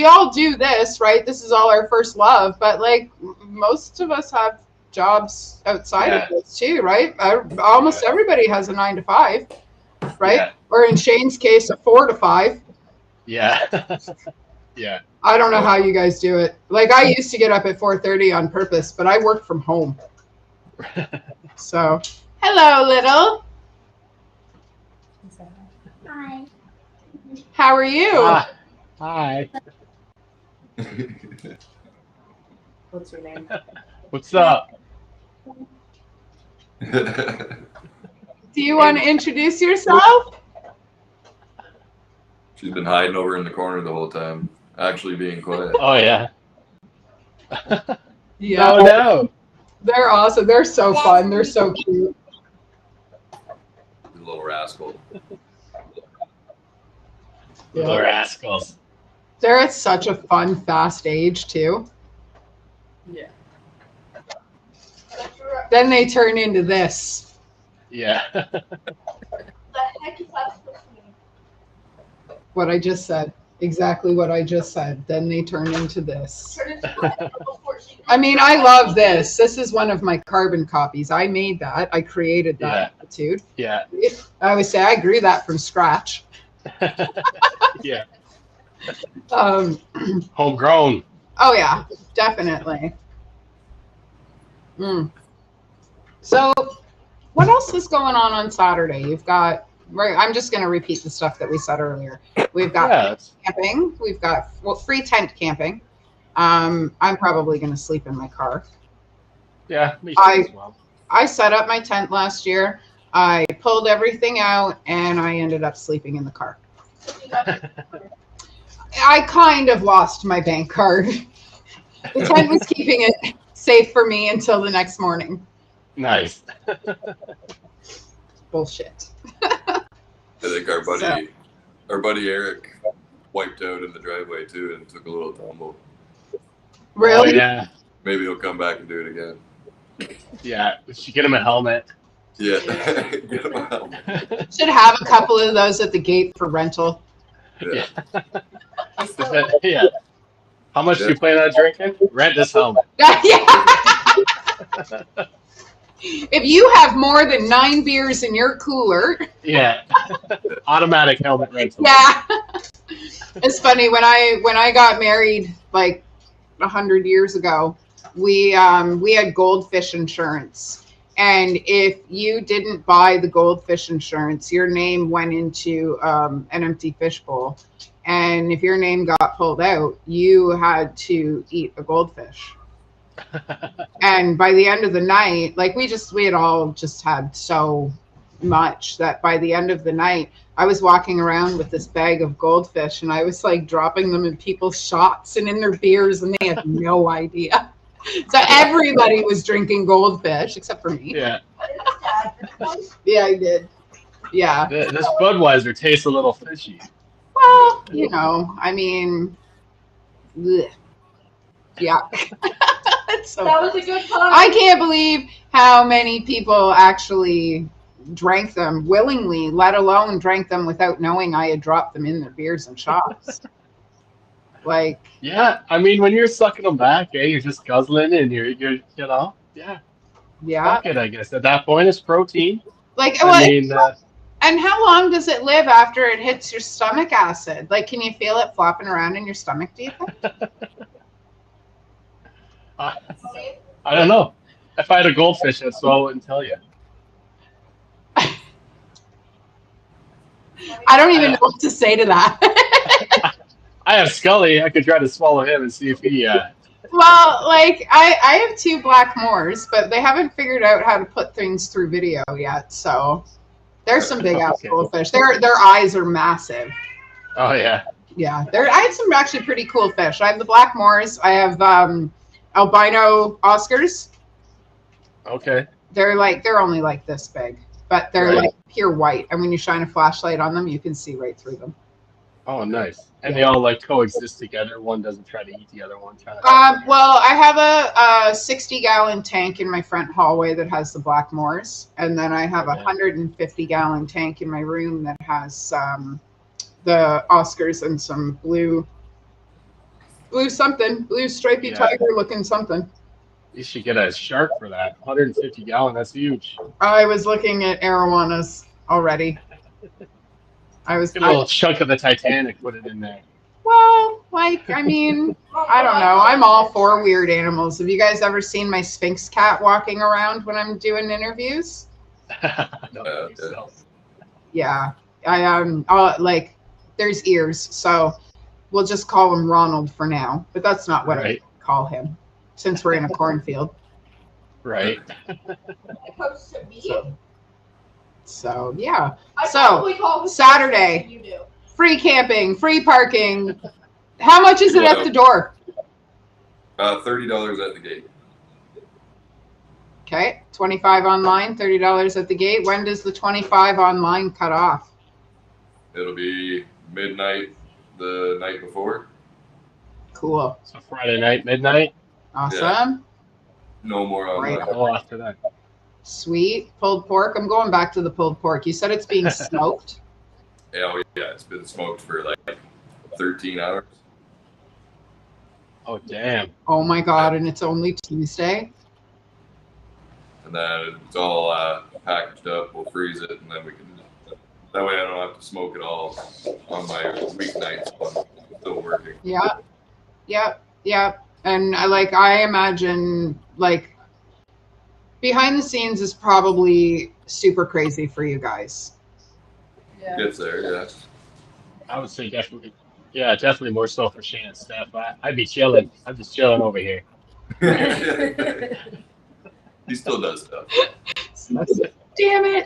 all do this, right? This is all our first love, but like most of us have jobs outside of this too, right? Almost everybody has a 9 to 5, right? Yeah. Or in Shane's case, a 4 to 5. Yeah. Yeah. I don't know how you guys do it. Like I used to get up at 4:30 on purpose, but I work from home. So, hello, little. Hi. How are you? Hi. What's your name? What's up? Do you want to introduce yourself? She's been hiding over in the corner the whole time, actually being quiet. Oh yeah. Yeah. Oh no. They're awesome. They're so fun. They're so cute. The little rascal. Little rascals. They're at such a fun, fast age too. Yeah. Then they turn into this. Yeah. The heck is that supposed to mean? What I just said. Exactly what I just said. Then they turn into this. Turn into what before she I mean, I love this. This is one of my carbon copies. I made that. I created that attitude. Yeah. I always say I grew that from scratch. Yeah. Um, Homegrown. oh yeah, definitely. So, what else is going on Saturday? You've got. Right, I'm just going to repeat the stuff that we said earlier. We've got camping. We've got free tent camping. I'm probably going to sleep in my car. Yeah, me too as well. I set up my tent last year. I pulled everything out, and I ended up sleeping in the car. I kind of lost my bank card. The tent was keeping it safe for me until the next morning. Nice. Bullshit. I think our buddy Eric wiped out in the driveway too and took a little tumble. Really? Oh, yeah. Maybe he'll come back and do it again. Yeah. We should get him a helmet. Yeah. Get him a helmet. Should have a couple of those at the gate for rental. Yeah. Yeah. How much do you plan on drinking? Rent this helmet. Yeah. If you have more than 9 beers in your cooler. Yeah. Automatic helmet rental. Yeah. It's funny when I got married like 100 years ago, we had goldfish insurance. And if you didn't buy the goldfish insurance, your name went into an empty fishbowl. And if your name got pulled out, you had to eat a goldfish. And by the end of the night, like we had all just had so much that by the end of the night, I was walking around with this bag of goldfish and I was like dropping them in people's shots and in their beers and they had no idea. So everybody was drinking goldfish except for me. Yeah. Yeah, I did. Yeah. This Budweiser tastes a little fishy. Well, you know, I mean, bleh. Yeah. So That was a good time. I can't believe how many people actually drank them willingly, let alone drank them without knowing I had dropped them in their beers and shots. Like, Yeah, I mean, when you're sucking them back, you're just guzzling and you're you know, yeah. yeah. Fuck it, I guess. At that point, it's protein. Like, I mean, and how long does it live after it hits your stomach acid? Like, can you feel it flopping around in your stomach, do you think? I don't know. If I had a goldfish, that's what I wouldn't tell you. I don't even know what to say to that. I have Scully. I could try to swallow him and see if he. Well, like I have 2 black Moors, but they haven't figured out how to put things through video yet. So there's some big ass Okay. goldfish. Their eyes are massive. Oh yeah. Yeah, I had some actually pretty cool fish. I have the black moors. I have albino Oscars. Okay. They're only like this big, but they're Right. like pure white. And when you shine a flashlight on them, you can see right through them. Oh, nice. And they all like coexist together. One doesn't try to eat the other one. Kind of. Well, I have a 60-gallon tank in my front hallway that has the black moors, and then I have a Okay. 150-gallon tank in my room that has the Oscars and some blue stripy Yeah. tiger looking something. You should get a shark for that. 150 gallon. That's huge. I was looking at arowanas already. Get a little chunk of the Titanic. Put it in there. Well, like, I mean, I don't know. I'm all for weird animals. Have you guys ever seen my Sphinx cat walking around when I'm doing interviews? No, so. Yeah, I like, there's ears, so we'll just call him Ronald for now. But that's not what Right. I call him, since we're in a cornfield. Right. When it comes to me, So yeah, I So, probably call him Saturday. than you do. free camping, free parking. How much is it at the door? $30 at the gate. Okay, 25 online, $30 at the gate. When does the 25 online cut off? It'll be midnight the night before. Cool, So Friday night, midnight. awesome, No more online. Right. Oh, after that. sweet. Pulled pork. I'm going back to the pulled pork. You said it's being smoked. Yeah, it's been smoked for like 13 hours. Oh, damn. Oh my god, and it's only Tuesday. And then it's all packaged up. We'll freeze it, and then we can. That way, I don't have to smoke it all on my weeknights when I'm still working. Yeah. And I imagine like behind the scenes is probably super crazy for you guys. Yeah. Gets there, yeah. I would say definitely. Yeah, definitely more so for Shane and Steph. I'd be chilling. I'm just chilling over here. He still does stuff. Damn it.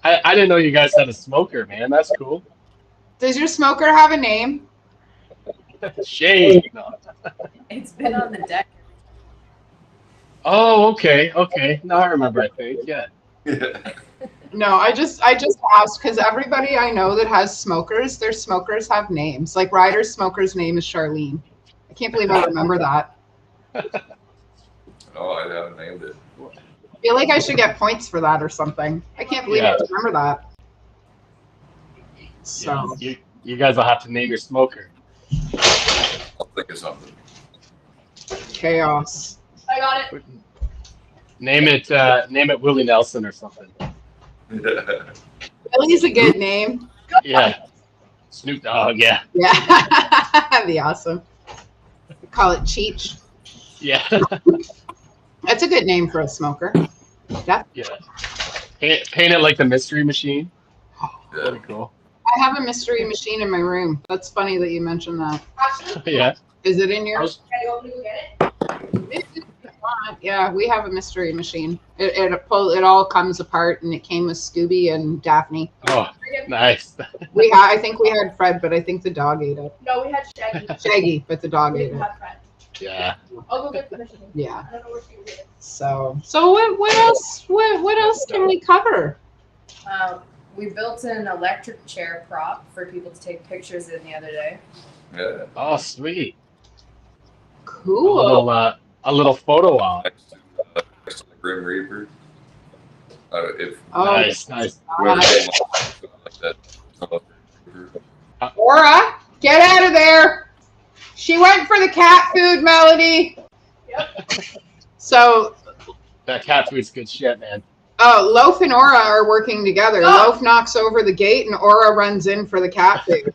I didn't know you guys had a smoker, man. That's cool. Does your smoker have a name? Shane. No. It's been on the deck. Oh, okay. Now I remember, I think. Yeah. No, I just asked because everybody I know that has smokers, their smokers have names. Like Ryder's smoker's name is Charlene. I can't believe I remember that. Oh, I haven't named it. I feel like I should get points for that or something. I can't believe I Yeah. remember that. So Yeah, you guys will have to name your smoker. I'll think of something. chaos. I got it. Name it Willie Nelson or something. Billy's a good name. Yeah. Snoop Dogg, yeah. Yeah, that'd be awesome. Call it Cheech. Yeah. That's a good name for a smoker. Yeah. Yeah. Paint it like the Mystery Machine. Yeah. Pretty cool. I have a mystery machine in my room. That's funny that you mentioned that. Actually, Yeah. Is it in yours? can you want me to go get it? Yeah, we have a mystery machine. It all comes apart, and it came with Scooby and Daphne. Oh, nice. I think we had Fred, but I think the dog ate it. No, we had Shaggy. Shaggy, but the dog We ate didn't it. have Fred. Yeah. I'll go get the machine. Yeah. I don't know where she is. So what else? What else can we cover? We built an electric chair prop for people to take pictures in the other day. Yeah. Oh, sweet. Cool. A little photo op. Next to the Grim Reaper. If Oh, Nice. whoever like that. Aura, get out of there. She went for the cat food, Melody. Yep. So, That cat food's good shit, man. Loaf and Aura are working together. Oh. Loaf knocks over the gate, and Aura runs in for the cat food.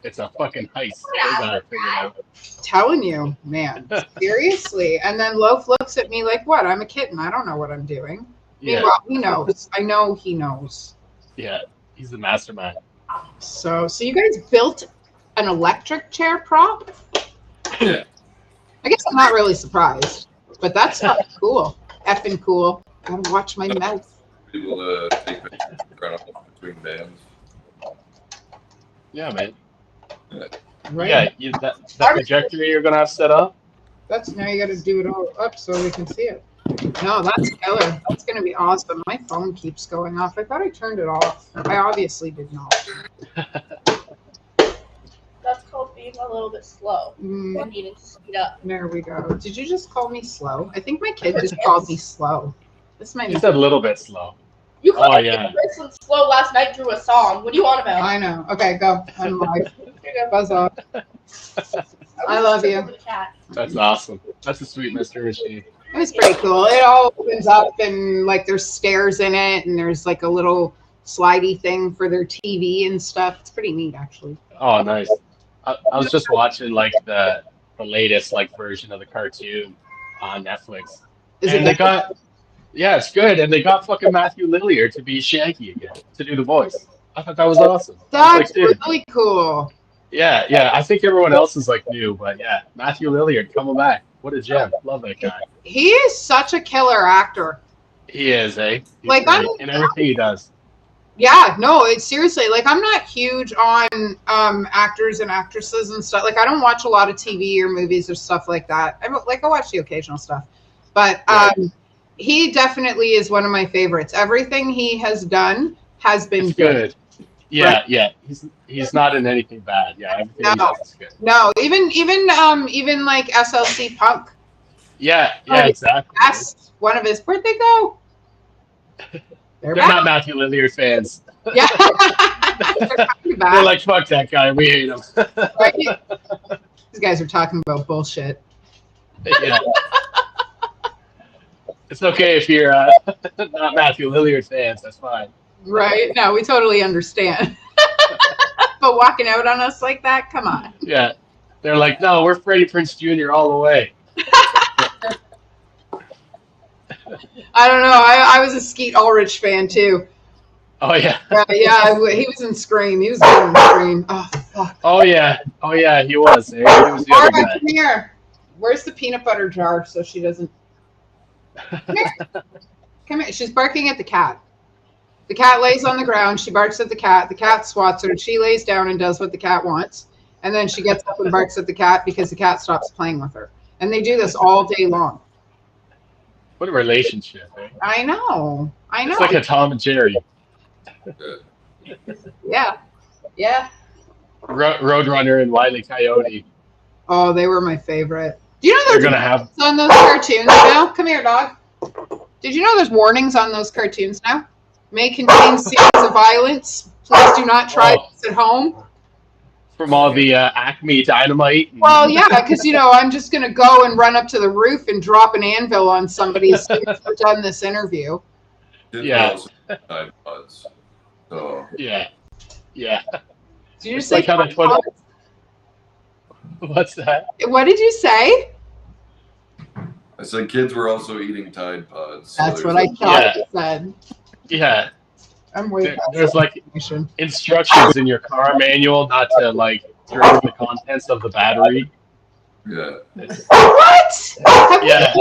It's a fucking heist. They got it figured out. Telling you, man. Seriously. And then Loaf looks at me like, what? I'm a kitten. I don't know what I'm doing. Yeah. Meanwhile, he knows. I know he knows. Yeah. He's the mastermind. So you guys built an electric chair prop? Yeah. I guess I'm not really surprised, but that's fucking cool. Effing cool. Gotta watch my mouth. People to take pictures and run off between bands. Yeah, man. Right. Yeah, that trajectory you're gonna have set up. That's now you got to do it all up so we can see it. No, that's killer. That's going to be awesome. My phone keeps going off. I thought I turned it off. I obviously did not. That's called being a little bit slow. Mm, And needing to speed up. there we go. Did you just call me slow? I think my kid just called me slow. This might You be. said a little bit slow. You Oh, called yeah. me person slow last night through a song. What do you want about? I know. Okay, go. I'm live. Here you go. Buzz off. I was love just you. over the cat. That's awesome. That's a sweet mystery machine. It was pretty cool. It all opens up and like there's stairs in it and there's like a little slidey thing for their TV and stuff. It's pretty neat actually. Oh, nice. I was just watching like the latest like version of the cartoon on Netflix, Is and it they got it's good, and they got fucking Matthew Lillard to be Shaggy again to do the voice. I thought that was awesome. I was That's like, dude, really cool. yeah. I think everyone else is like new, but yeah, Matthew Lillard coming back. What a gem. Love that guy. He is such a killer actor. He is, eh? He's Like, great I'm- in everything he does. Yeah, no, it's seriously like I'm not huge on actors and actresses and stuff. Like I don't watch a lot of TV or movies or stuff like that. I watch the occasional stuff, but he definitely is one of my favorites. Everything he has done has been It's good. Yeah, yeah. He's not in anything bad. Yeah, everything he No. does is good. No, even like SLC Punk. Yeah, Oh, exactly. That's one of his. Where'd they go? They're They're back. not Matthew Lillard fans. Yeah. They're coming back. They're like, fuck that guy. We hate him. Right? These guys are talking about bullshit. Yeah. It's okay if you're not Matthew Lillard fans. That's fine. Right? No, we totally understand. But walking out on us like that, come on. Yeah. They're like, no, we're Freddie Prinze Jr. all the way. I don't know. I was a Skeet Ulrich fan too. Oh, yeah. He was in Scream. He was good in Scream. Oh, fuck. Oh, yeah. Oh, yeah, he was. Eh? He was the All other right, guy. come here. Where's the peanut butter jar so she doesn't. Come here. Come here. She's barking at the cat. The cat lays on the ground. She barks at the cat. The cat swats her. She lays down and does what the cat wants. And then she gets up and barks at the cat because the cat stops playing with her. And they do this all day long. What a relationship, eh? I know. It's like a Tom and Jerry. Yeah. Yeah. Roadrunner and Wile E. Coyote. Oh, they were my favorite. Do you know They're there's going to have... on those cartoons now? Come here, dog. Did you know there's warnings on those cartoons now? May contain scenes of violence. Please do not try this at home. From all the Acme Dynamite. Well, yeah, because, I'm just going to go and run up to the roof and drop an anvil on somebody as soon as we're done this interview. Yeah. Tide Pods. So Yeah. Yeah. Did you It's say like how they put it. What's that? What did you say? I said kids were also eating Tide Pods. So That's there's what I a- thought you said. Yeah. I'm way past There's like information. instructions in your car manual not to like drink the contents of the battery. Yeah. What? Yeah.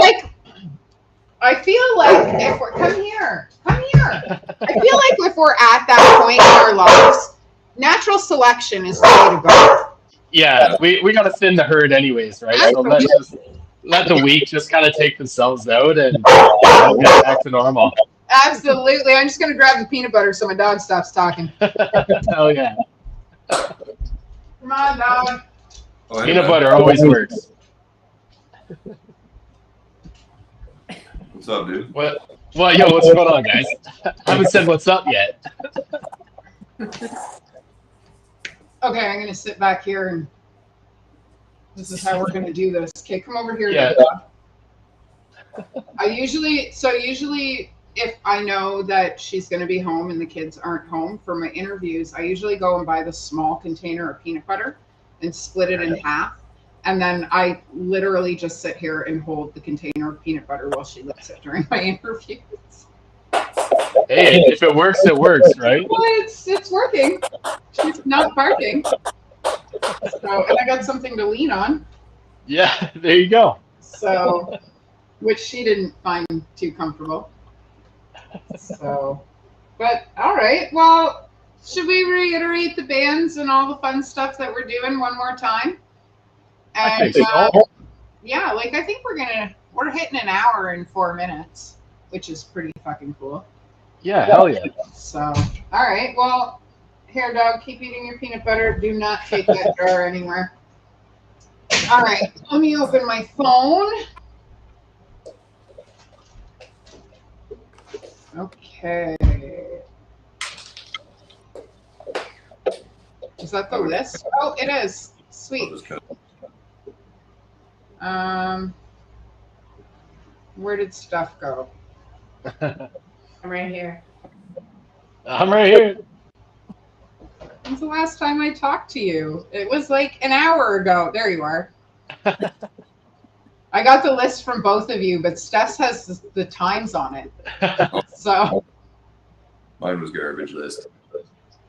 I feel like if we're come here. I feel like if we're at that point in our lives, natural selection is the way to go. Yeah, we gotta thin the herd anyways, right? So let the weak just kind of take themselves out and get back to normal. Absolutely. I'm just gonna grab the peanut butter so my dog stops talking. Hell yeah. Come on, dog. Oh, hey, Peanut man. butter always works. What's up, dude? What? Well, yo, what's going on, guys? I haven't said what's up yet. Okay, I'm gonna sit back here and this is how we're gonna do this. Okay, come over here. Yeah. dog. Usually if I know that she's gonna be home and the kids aren't home for my interviews, I usually go and buy the small container of peanut butter and split it in half. And then I literally just sit here and hold the container of peanut butter while she licks it during my interviews. Hey, if it works, it works, right? Well, it's working. She's not barking. So, and I got something to lean on. Yeah, there you go. So, which she didn't find too comfortable. So, but all right. Well, should we reiterate the bands and all the fun stuff that we're doing one more time? I And think so. yeah, like I think we're hitting an hour and 4 minutes, which is pretty fucking cool. Yeah, hell yeah. So, all right. Well, here, dog, keep eating your peanut butter. Do not take that jar anywhere. All right. Let me open my phone. Okay. Is that the list? Oh, it is. Sweet. Where did stuff go? I'm right here. I'm right here. When's the last time I talked to you? It was like an hour ago. There you are. I got the list from both of you, but Steph's has the times on it. So Mine was garbage list.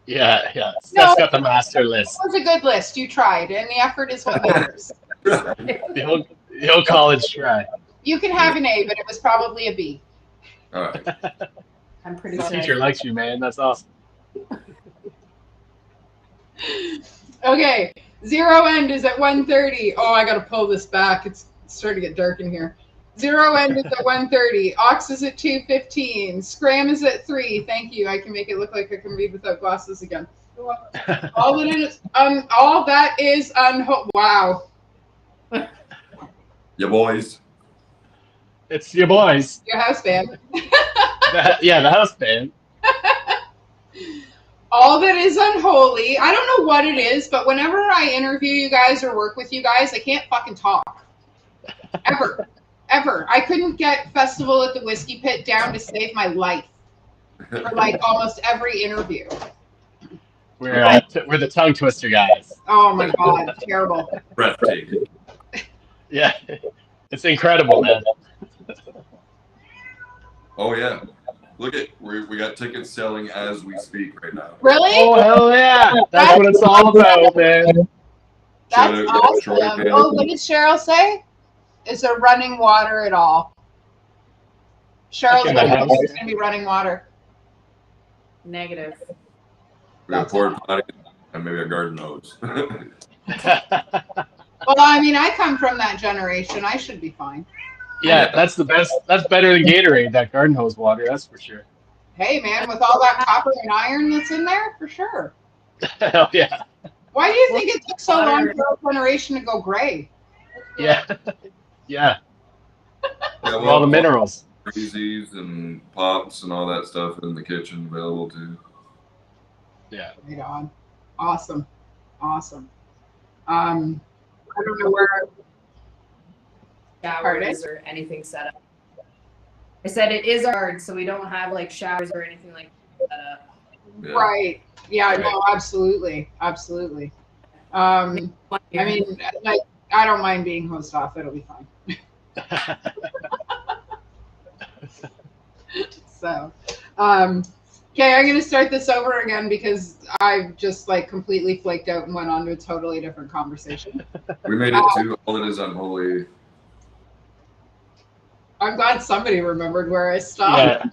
Yeah. Steph's got the master list. it was a good list. You tried, and the effort is what matters. The whole college try. You can have an A, but it was probably a B. All right. I'm pretty The sure. teacher likes you, man. That's awesome. Okay, zero end is at 1:30. Oh, I gotta pull this back. It's starting to get dark in here. Zero end is at 1:30. Ox is at 2:15. Scram is at 3. Thank you. I can make it look like I can read without glasses again. All that is wow. Yeah, boys. It's your boys. Your house band. The house band. All that is unholy. I don't know what it is, but whenever I interview you guys or work with you guys, I can't fucking talk. Ever. I couldn't get Festival at the Whiskey Pit down to save my life for like almost every interview. We're the tongue twister guys. Oh my God, terrible. Breathtaking. Yeah, it's incredible, man. Oh yeah. Look at we got tickets selling as we speak right now. Really? Oh hell yeah! That's what it's all about, man. That's Shout out to Troy, awesome. man. Oh, what did Cheryl say? Is there running water at all? Cheryl In the house. there's going to be running water. Negative. We got porta potty and maybe a garden hose. Well, I mean, I come from that generation. I should be fine. Yeah, that's the best. That's better than Gatorade. That garden hose water, that's for sure. Hey, man, with all that copper and iron that's in there, for sure. Hell yeah. Why do you think it took so long for our generation to go gray? Yeah. Yeah. Yeah, All the minerals. Crazies and pops and all that stuff in the kitchen available too. Yeah. Right on. Awesome. I don't know where. Showers or anything set up. I said it is hard, so we don't have like showers or anything like that set up. Yeah. Right. Yeah, Right. no, absolutely. I mean, like, I don't mind being hosed off. It'll be fine. So, okay, I'm going to start this over again because I've just like completely flaked out and went on to a totally different conversation. We made it to All That Is Unholy. I'm glad somebody remembered where I stopped.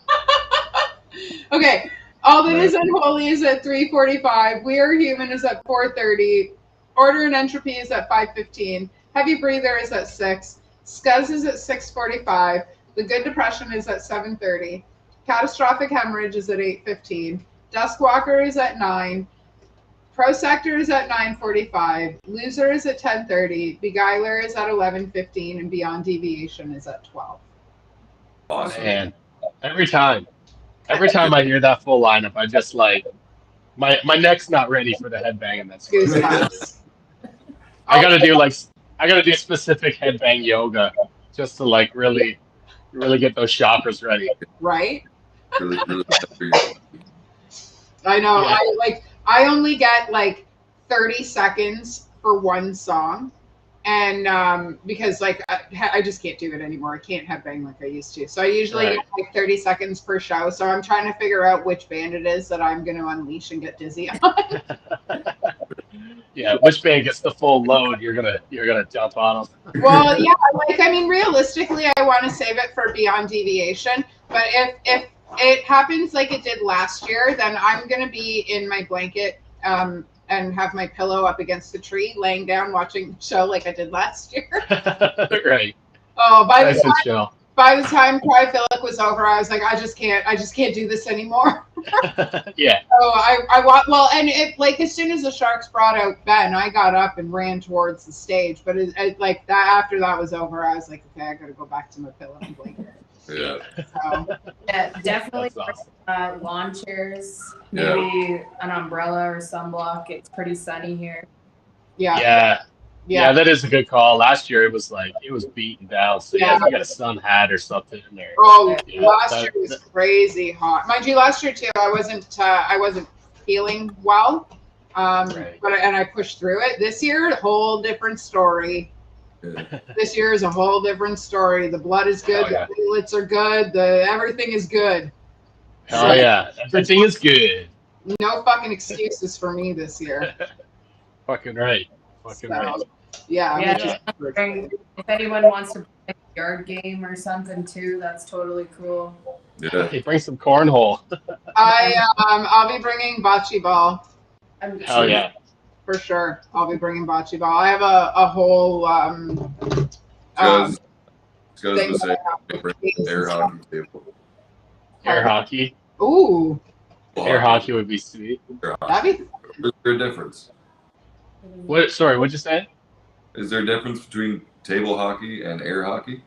Yeah. Okay, All That Is Unholy is at 3:45. We Are Human is at 4:30. Order and Entropy is at 5:15. Heavy Breather is at 6. Scuzz is at 6:45. The Good Depression is at 7:30. Catastrophic Hemorrhage is at 8:15. Duskwalker is at 9. Pro Sector is at 9:45. Loser is at 10:30. Beguiler is at 11:15. And Beyond Deviation is at 12. Awesome. Man, every time I hear that full lineup, I just like my neck's not ready for the headbang and that's Goosebumps. I gotta do specific headbang yoga just to like really get those chakras ready. Right? Really I know. Yeah. I only get like 30 seconds for one song. And because like I just can't do it anymore. I can't headbang like I used to. So I usually Right. get like 30 seconds per show. So I'm trying to figure out which band it is that I'm going to unleash and get dizzy on. Yeah, which band gets the full load, you're gonna jump on them. Well, yeah, like I mean, realistically, I want to save it for Beyond Deviation. But if it happens like it did last year, then I'm gonna be in my blanket and have my pillow up against the tree, laying down watching the show like I did last year. Right. Oh, Nice and chill. by the time Cryphilic was over, I was like, I just can't do this anymore. Yeah. Oh, I want, well, and it, like, as soon as the Sharks brought out Ben, I got up and ran towards the stage. But like that, after that was over, I was like, okay, I gotta go back to my pillow and blanket. Yeah. So, Yeah, definitely That's awesome. lawn chairs, Yeah. maybe an umbrella or sunblock. It's pretty sunny here. yeah. Yeah, that is a good call. Last year it was beaten down. So Yeah. you got a sun hat or something in there. Oh, Yeah, last that- year was crazy hot. Mind you, last year too, I wasn't feeling well. Right. But I pushed through it. This year, a whole different story. Yeah. This year is a whole different story. The blood is good. Oh, yeah. The platelets are good. Everything is good. Oh yeah, everything is good. No fucking excuses for me this year. Fucking right. Fucking right. So, yeah. Yeah, which is just great. if anyone wants to play a yard game or something too, that's totally cool. Yeah. Hey, bring some cornhole. I'll be bringing bocce ball I'm Hell yeah. for sure. I'll be bringing bocce ball. I have a whole Guys thing was saying that bring an air hockey table. Air hockey. Ooh, Air hockey would be sweet. Air hockey. that'd be Is there a difference? What? Sorry, what'd you say? Is there a difference between table hockey and air hockey?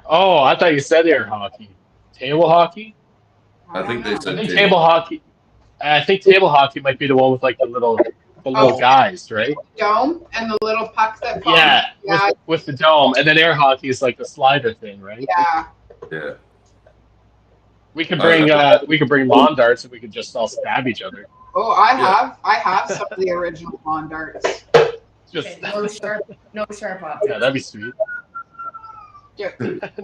Oh, I thought you said air hockey. Table hockey? I think they don't know. I said think table hockey. I think table hockey might be the one with like the little Oh. guys, right? Dome and the little puck that falls. Yeah, Yeah, with the dome, and then air hockey is like the slider thing, right? yeah. Yeah. We could bring lawn darts, and we could just all stab each other. Oh, I have some of the original lawn darts. Just Okay, no sharp objects. yeah, that'd be sweet. Yeah.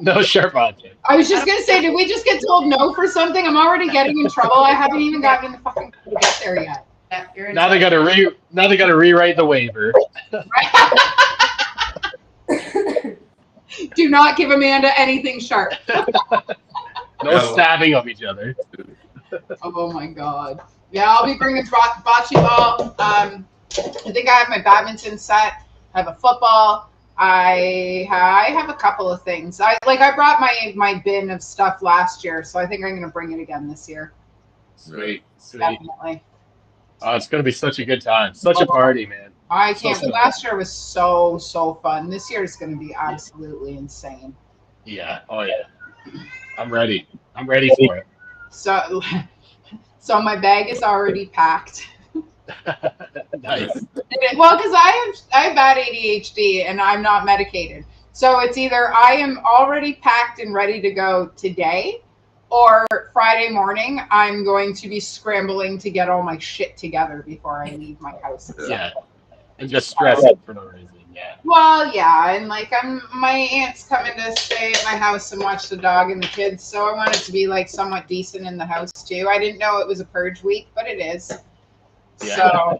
No sharp object. I was just gonna say, did we just get told no for something? I'm already getting in trouble. I haven't even gotten in the fucking to get there yet. Yeah, you're in Now they gotta rewrite the waiver. Do not give Amanda anything sharp. No Yeah. stabbing of each other. Oh my god. Yeah, I'll be bringing bocce ball. I think I have my badminton set. I have a football. I have a couple of things. I brought my bin of stuff last year, so I think I'm gonna bring it again this year. Sweet. Definitely. Oh, it's gonna be such a good time. Such a party, man. I can't. So Last year was so fun. This year is gonna be absolutely insane. Yeah. Oh yeah. I'm ready. I'm ready for it. So my bag is already packed. Nice. Well, because I have bad ADHD and I'm not medicated. So it's either I am already packed and ready to go today, or Friday morning I'm going to be scrambling to get all my shit together before I leave my house. Yeah. And just stressing for no reason. Yeah. Well, yeah, and like my aunt's coming to stay at my house and watch the dog and the kids, so I want it to be like somewhat decent in the house too. I didn't know it was a purge week, but it is. Yeah.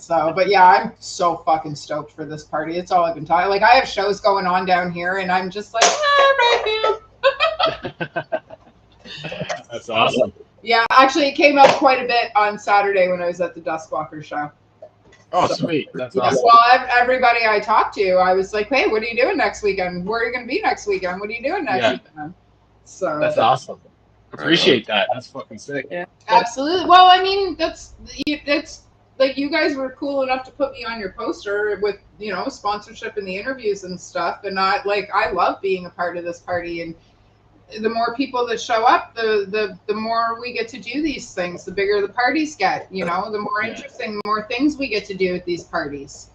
But yeah, I'm so fucking stoked for this party. It's all I've been talking. Like I have shows going on down here, and I'm just like, right here. That's awesome. Yeah, actually, it came up quite a bit on Saturday when I was at the Duskwalker show. Oh, sweet. That's Yeah, awesome. well, everybody I talked to, I was like, hey, what are you doing next weekend? Where are you going to be next weekend? What are you doing next Yeah. weekend? So That's awesome. Appreciate that. That's fucking sick. absolutely. Well, I mean, that's like you guys were cool enough to put me on your poster with sponsorship and the interviews and stuff, and I love being a part of this party. And the more people that show up, the more we get to do these things. The bigger the parties get, the more interesting, the more things we get to do at these parties.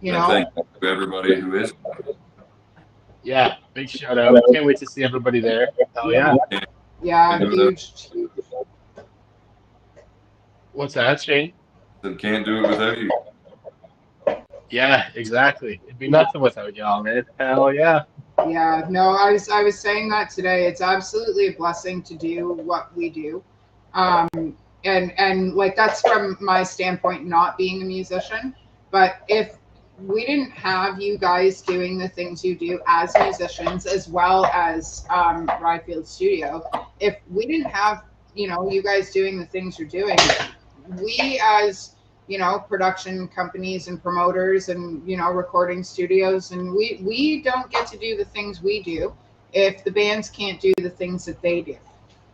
Thank you to everybody who is. Yeah. Big shout out. Can't wait to see everybody there. Hell yeah. Yeah, huge. What's that, Shane? That can't do it without you. Yeah, exactly. It'd be nothing without y'all, man. Hell yeah. Yeah, no, I was saying that today. It's absolutely a blessing to do what we do. And like that's from my standpoint, not being a musician. But if we didn't have you guys doing the things you do as musicians, as well as Ryfield Studio, if we didn't have, you know, you guys doing the things you're doing, we as, you know, production companies and promoters and, you know, recording studios, and we don't get to do the things we do if the bands can't do the things that they do.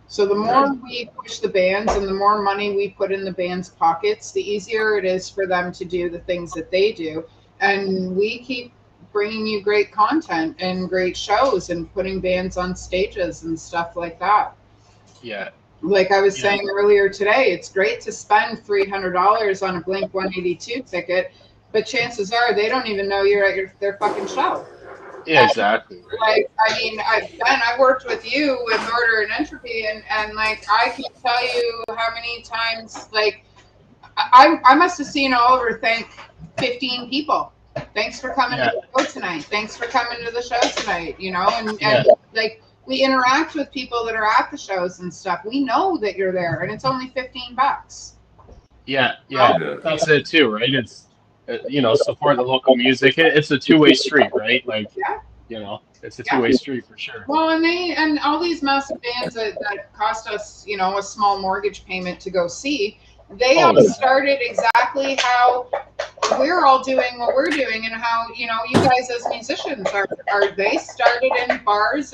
So the more we push the bands and the more money we put in the bands' pockets, the easier it is for them to do the things that they do. And we keep bringing you great content and great shows and putting bands on stages and stuff like that. Yeah. Like I was saying earlier today, it's great to spend $300 on a Blink 182 ticket, but chances are they don't even know you're at their fucking show. Yeah, exactly. Like, I mean, I worked with you with Order and Entropy, and like, I can tell you how many times, like, I must have seen Oliver thank 15 people. Thanks for coming to the show tonight. Thanks for coming to the show tonight, you know, and like, we interact with people that are at the shows and stuff. We know that you're there, and it's only $15. Yeah, that's it too, right? It's, you know, support the local music. It's a two-way street, right? Like, you know, it's a two-way street for sure. Well, and all these massive bands that cost us, you know, a small mortgage payment to go see, they all started exactly how we're all doing what we're doing, and how, you know, you guys as musicians are they started in bars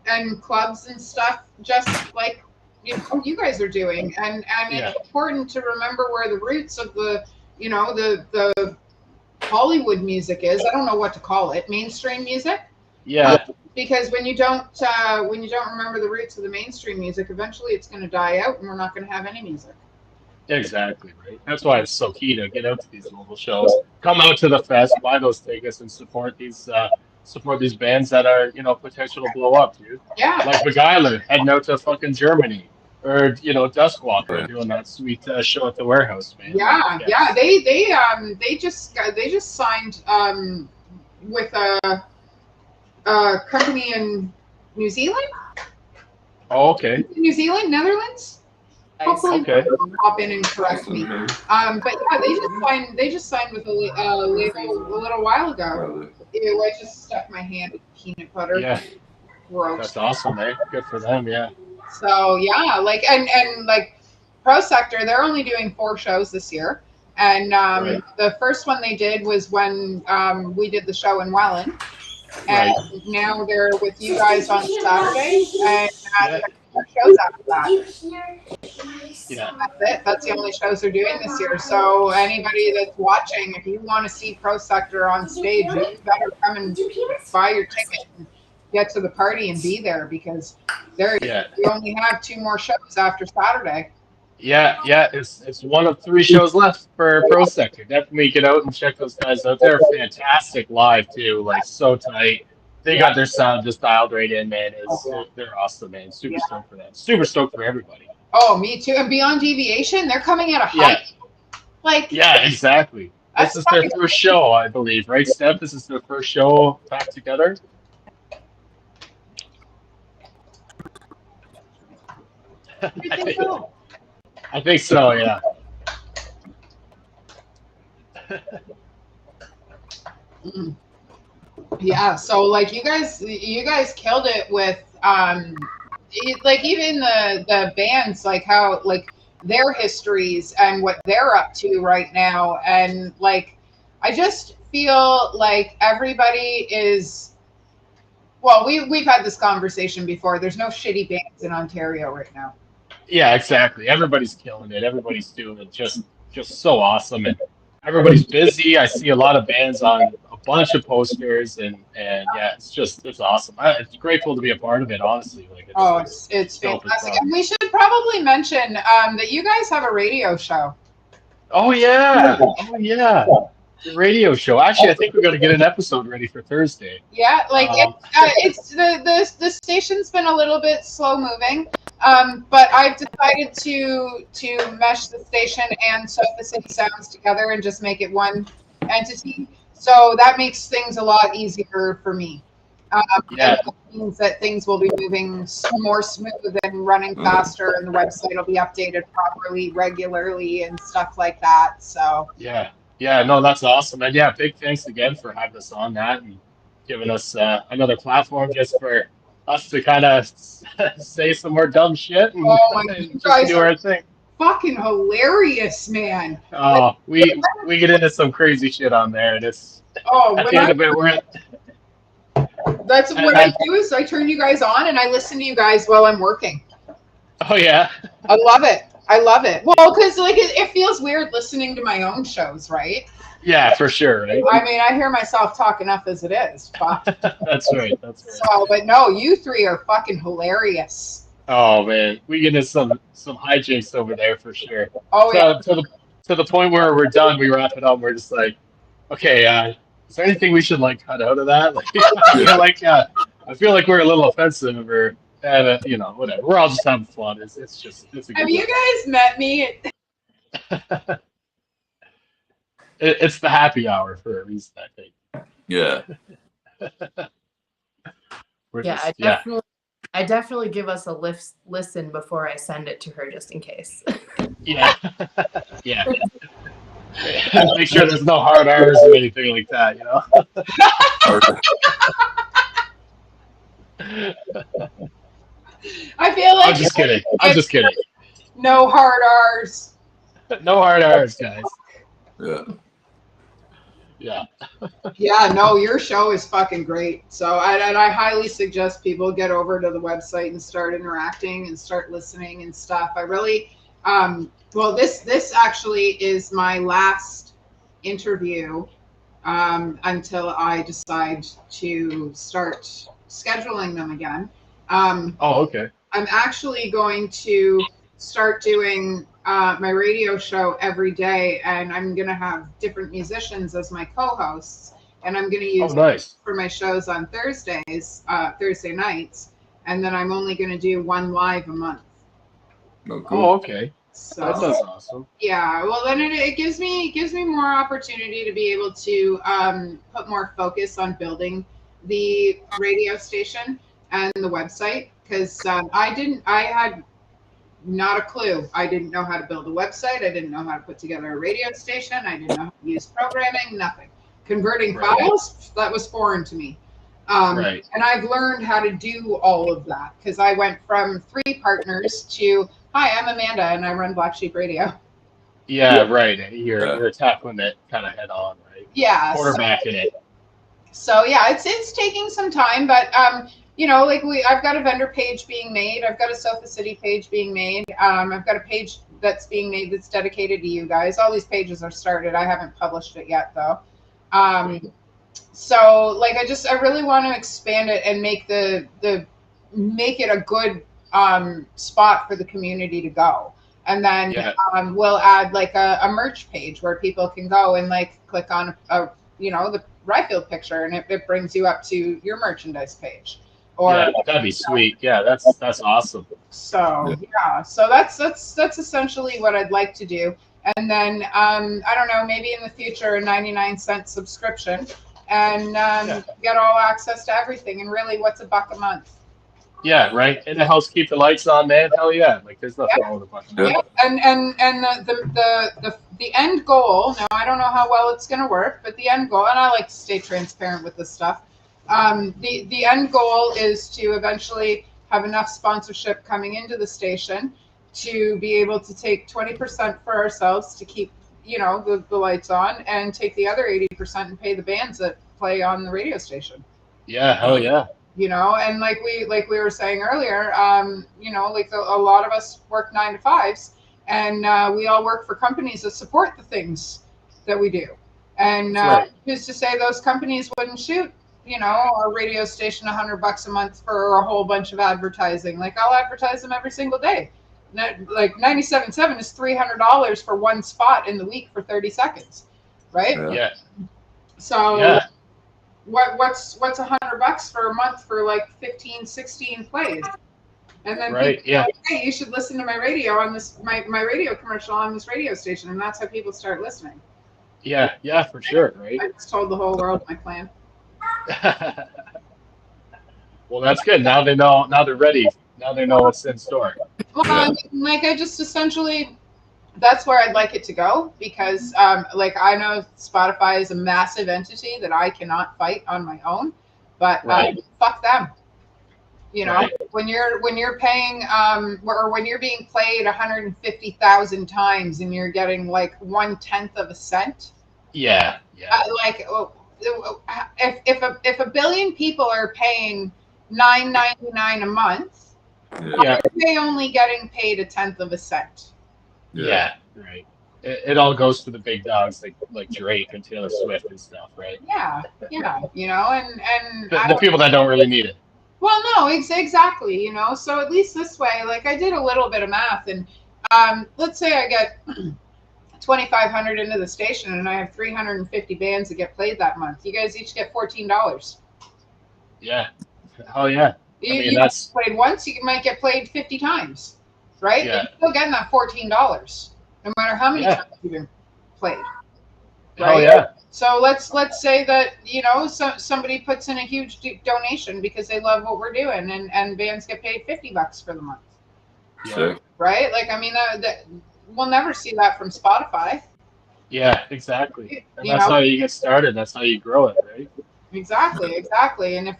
and clubs and stuff, just like, you know, you guys are doing, and it's important to remember where the roots of the, you know, the Hollywood music is. I don't know what to call it, mainstream music. Yeah. Because when you don't remember the roots of the mainstream music, eventually it's going to die out, and we're not going to have any music. Exactly, right. That's why it's so key to get out to these local shows, come out to the fest, buy those tickets, and support these bands that are, you know, potential to blow up, dude. Yeah. Like Beguiler heading out to fucking Germany, or, you know, Duskwalker doing that sweet show at the Warehouse, man. Yeah. They just signed with a company in New Zealand. Oh, okay. New Zealand, Netherlands. Hopefully, they'll pop in and correct me. But yeah, they just signed with a label a little while ago. Ew, I just stuck my hand in peanut butter. Yeah. Gross. That's awesome, man. Good for them, yeah. So yeah, like and like Pro Sector, they're only doing 4 shows this year. And the first one they did was when we did the show in Welland. And now they're with you guys on Saturday, and shows after that. Yeah. That's it. That's the only shows they're doing this year. So anybody that's watching, if you want to see Pro Sector on stage, you better come and buy your ticket and get to the party and be there, because we only have 2 more shows after Saturday. Yeah, it's one of 3 shows left for Pro Sector. Definitely get out and check those guys out. They're fantastic live too, like so tight. They got their sound just dialed right in, man. They're awesome, man. Super stoked for that. Super stoked for everybody. Oh, me too. And Beyond Deviation, they're coming at a height. Like, exactly. This is their first show, I believe, right, Steph? This is their first show back together. I think so, yeah. Yeah, so like you guys killed it with like even the bands, like how like their histories and what they're up to right now, and like I just feel like everybody is, well, we've had this conversation before. There's no shitty bands in Ontario right now. Yeah, exactly. Everybody's killing it. Everybody's doing it just so awesome, and everybody's busy. I see a lot of bands on a bunch of posters, and yeah, it's awesome. It's grateful to be a part of it, honestly. Like, it's fantastic. And we should probably mention that you guys have a radio show. Oh yeah. The radio show. Actually, I think we're going to get an episode ready for Thursday. Yeah, like it's the station's been a little bit slow moving, but I've decided to mesh the station and Sofa City Sounds together and just make it one entity. So that makes things a lot easier for me. That means that things will be moving more smooth and running faster, and the website will be updated properly, regularly, and stuff like that. So yeah. Yeah, no, that's awesome. And yeah, big thanks again for having us on that and giving us another platform just for us to kind of say some more dumb shit and, Oh my, and you just guys do are our thing. fucking hilarious, man. Oh, we get into some crazy shit on there, and it's Oh, at when the end of it, we're at, that's what I do is I turn you guys on and I listen to you guys while I'm working. oh yeah, I love it. I love it. Well, because like it feels weird listening to my own shows, right? yeah, for sure, right? I mean, I hear myself talk enough as it is. Fuck. That's right. That's right. So, but no, you three are fucking hilarious. Oh man, we get into some hijinks over there for sure. Oh yeah. To the point where we're done, we wrap it up. We're just like, okay, is there anything we should like cut out of that? Like, I feel like we're a little offensive, or you know, whatever. We're all just having fun. It's just it's a good Have you guys met me? it's the happy hour for a reason, I think. Yeah. We're Yeah, just, I definitely give us a listen before I send it to her, just in case. yeah, yeah. Make sure there's no hard R's or anything like that, you know. I feel like I'm just kidding. I'm just kidding. no hard R's. No hard R's, guys. Yeah. Yeah. Yeah, no, your show is fucking great. So I highly suggest people get over to the website and start interacting and start listening and stuff. I really, well, this actually is my last interview until I decide to start scheduling them again. Oh, okay. I'm actually going to start doing my radio show every day, and I'm going to have different musicians as my co-hosts, and I'm going to use Oh, nice. for my shows on Thursdays, Thursday nights, and then I'm only going to do one live a month. Oh, cool. Oh, okay. So That sounds awesome. yeah, well then it gives me more opportunity to be able to put more focus on building the radio station and the website, because I had not a clue. I didn't know how to build a website. I didn't know how to put together a radio station. I didn't know how to use programming, nothing. Converting Right. files, that was foreign to me. Right. And I've learned how to do all of that because I went from 3 partners to, hi, I'm Amanda and I run Black Sheep Radio. Yeah, right. You're tackling it kind of head on, right? Yeah. Quarterbacking it. So yeah, it's taking some time, but you know, like I've got a vendor page being made. I've got a Sofa City page being made. I've got a page that's being made that's dedicated to you guys. All these pages are started. I haven't published it yet though. So like I really want to expand it and make make it a good spot for the community to go. And then we'll add like a merch page where people can go and like click on the Ryfield picture, and it brings you up to your merchandise page. Or yeah, that'd be sweet. Yeah, that's awesome. so so that's essentially what I'd like to do. And then I don't know, maybe in the future a 99-cent subscription, and get all access to everything. And really, what's $1 a month? Yeah, right. And it helps keep the lights on, man. Hell yeah! Like there's nothing wrong with $1 a month. Yeah. And the end goal. Now I don't know how well it's going to work, but the end goal, and I like to stay transparent with this stuff. The end goal is to eventually have enough sponsorship coming into the station to be able to take 20% for ourselves to keep the lights on, and take the other 80% and pay the bands that play on the radio station. Yeah, hell yeah. And like we were saying earlier, like a lot of us work 9 to 5s, and we all work for companies that support the things that we do. And who's to say those companies wouldn't shoot, a radio station $100 a month for a whole bunch of advertising? Like I'll advertise them every single day. Like 97.7 is $300 for one spot in the week for 30 seconds, right? Yeah. So. Yeah. What's $100 for a month for like 15, 16 plays? And then people are like, hey, you should listen to my radio on this my radio commercial on this radio station, and that's how people start listening. Yeah, for sure, right? I just told the whole world my plan. Well, that's good. Now they know. Now they're ready. Now they know what's in store. Well, like I just essentially, that's where I'd like it to go, because like I know Spotify is a massive entity that I cannot fight on my own, but Right. fuck them. You know, Right. when you're paying or when you're being played 150,000 times and you're getting like 1/10 of a cent, Yeah. like if a billion people are paying $9.99 a month, Yeah. why are they only getting paid 1/10 of a cent? Yeah. Right. It all goes to the big dogs like Drake and Taylor Swift and stuff, right? Yeah, you know, and The people that don't really need it. well, no, exactly, you know. So at least this way, like I did a little bit of math, and let's say I get 2,500 into the station, and I have 350 bands that get played that month. You guys each get $14. Yeah. Hell yeah. You, I mean, you that's get played once, you might get played 50 times, right? Yeah. You're still getting that $14, no matter how many Yeah. times you've been played. hell Right? yeah. So let's say that, you know, somebody puts in a huge donation because they love what we're doing, and bands get paid $50 for the month, Yeah. Sick. right? Like, I mean, that we'll never see that from Spotify. Yeah, exactly. And You that's know? how you get started. That's how you grow it, right? Exactly. And if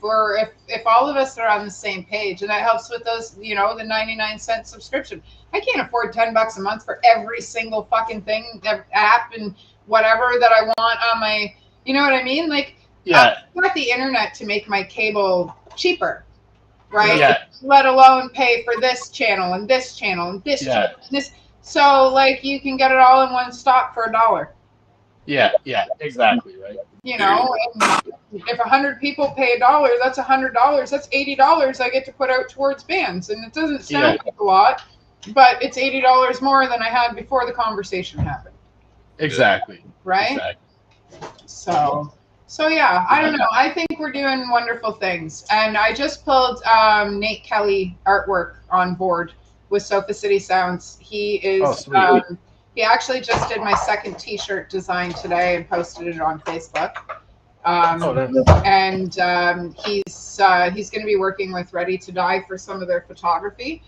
all of us are on the same page, and that helps with those, you know, the 99-cent subscription. I can't afford $10 a month for every single fucking thing, app and whatever that I want on my, you know what I mean? Like, Yeah. I've got the internet to make my cable cheaper, right? Yeah. Let alone pay for this channel and this channel and this Yeah. channel and this. So like you can get it all in one stop for $1. Yeah. Exactly, right? You know, and if 100 people pay $1, that's $100. That's $80 I get to put out towards bands, and it doesn't sound like a lot, but it's $80 more than I had before the conversation happened, Exactly. right? Exactly. So yeah, I don't know. I think we're doing wonderful things, and I just pulled Nate Kelly artwork on board with Sofa City Sounds. He is. Oh, sweet. He actually just did my second T-shirt design today and posted it on Facebook. Nice. And he's going to be working with Ready to Die for some of their photography.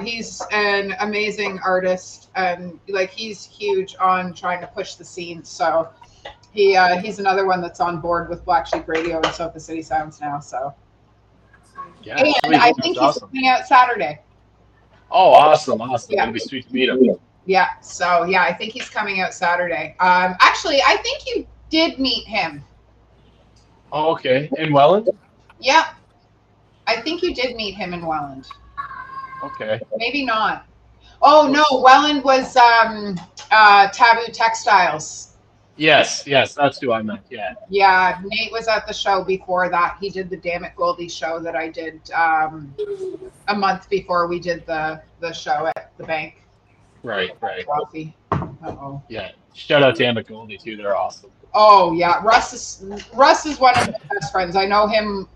He's an amazing artist, and like he's huge on trying to push the scene. So he's another one that's on board with Black Sheep Radio and Sofa City Sounds now. So Yeah. and sweet. I That's think awesome. he's coming out Saturday. Oh, awesome. Yeah. It'd be sweet to meet him. Yeah. So yeah, I think he's coming out Saturday. Actually, I think you did meet him. Oh, okay. In Welland? Yeah. I think you did meet him in Welland. Okay. Maybe not. Oh no, Welland was Taboo Textiles. Yes, that's who I meant. Yeah. Yeah, Nate was at the show before that. He did the Damn It Goldie show that I did a month before we did the show at the bank. Right. Coffee. Uh-oh. Yeah. Shout out to Emmett Goldie too. They're awesome. Oh yeah, Russ is one of my best friends. I know him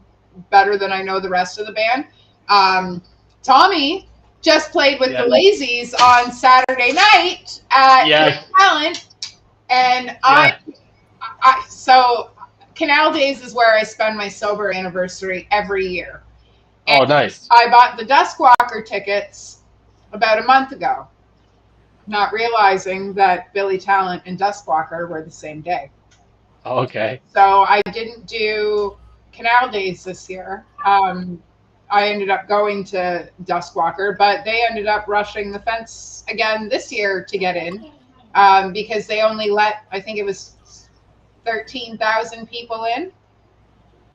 better than I know the rest of the band. Tommy just played with the Lazies on Saturday night at Talent, and so Canal Days is where I spend my sober anniversary every year. Oh, nice. I bought the Duskwalker tickets about a month ago, not realizing that Billy Talent and Duskwalker were the same day. Okay. So I didn't do Canal Days this year. I ended up going to Duskwalker, but they ended up rushing the fence again this year to get in because they only let, I think it was 13,000 people in.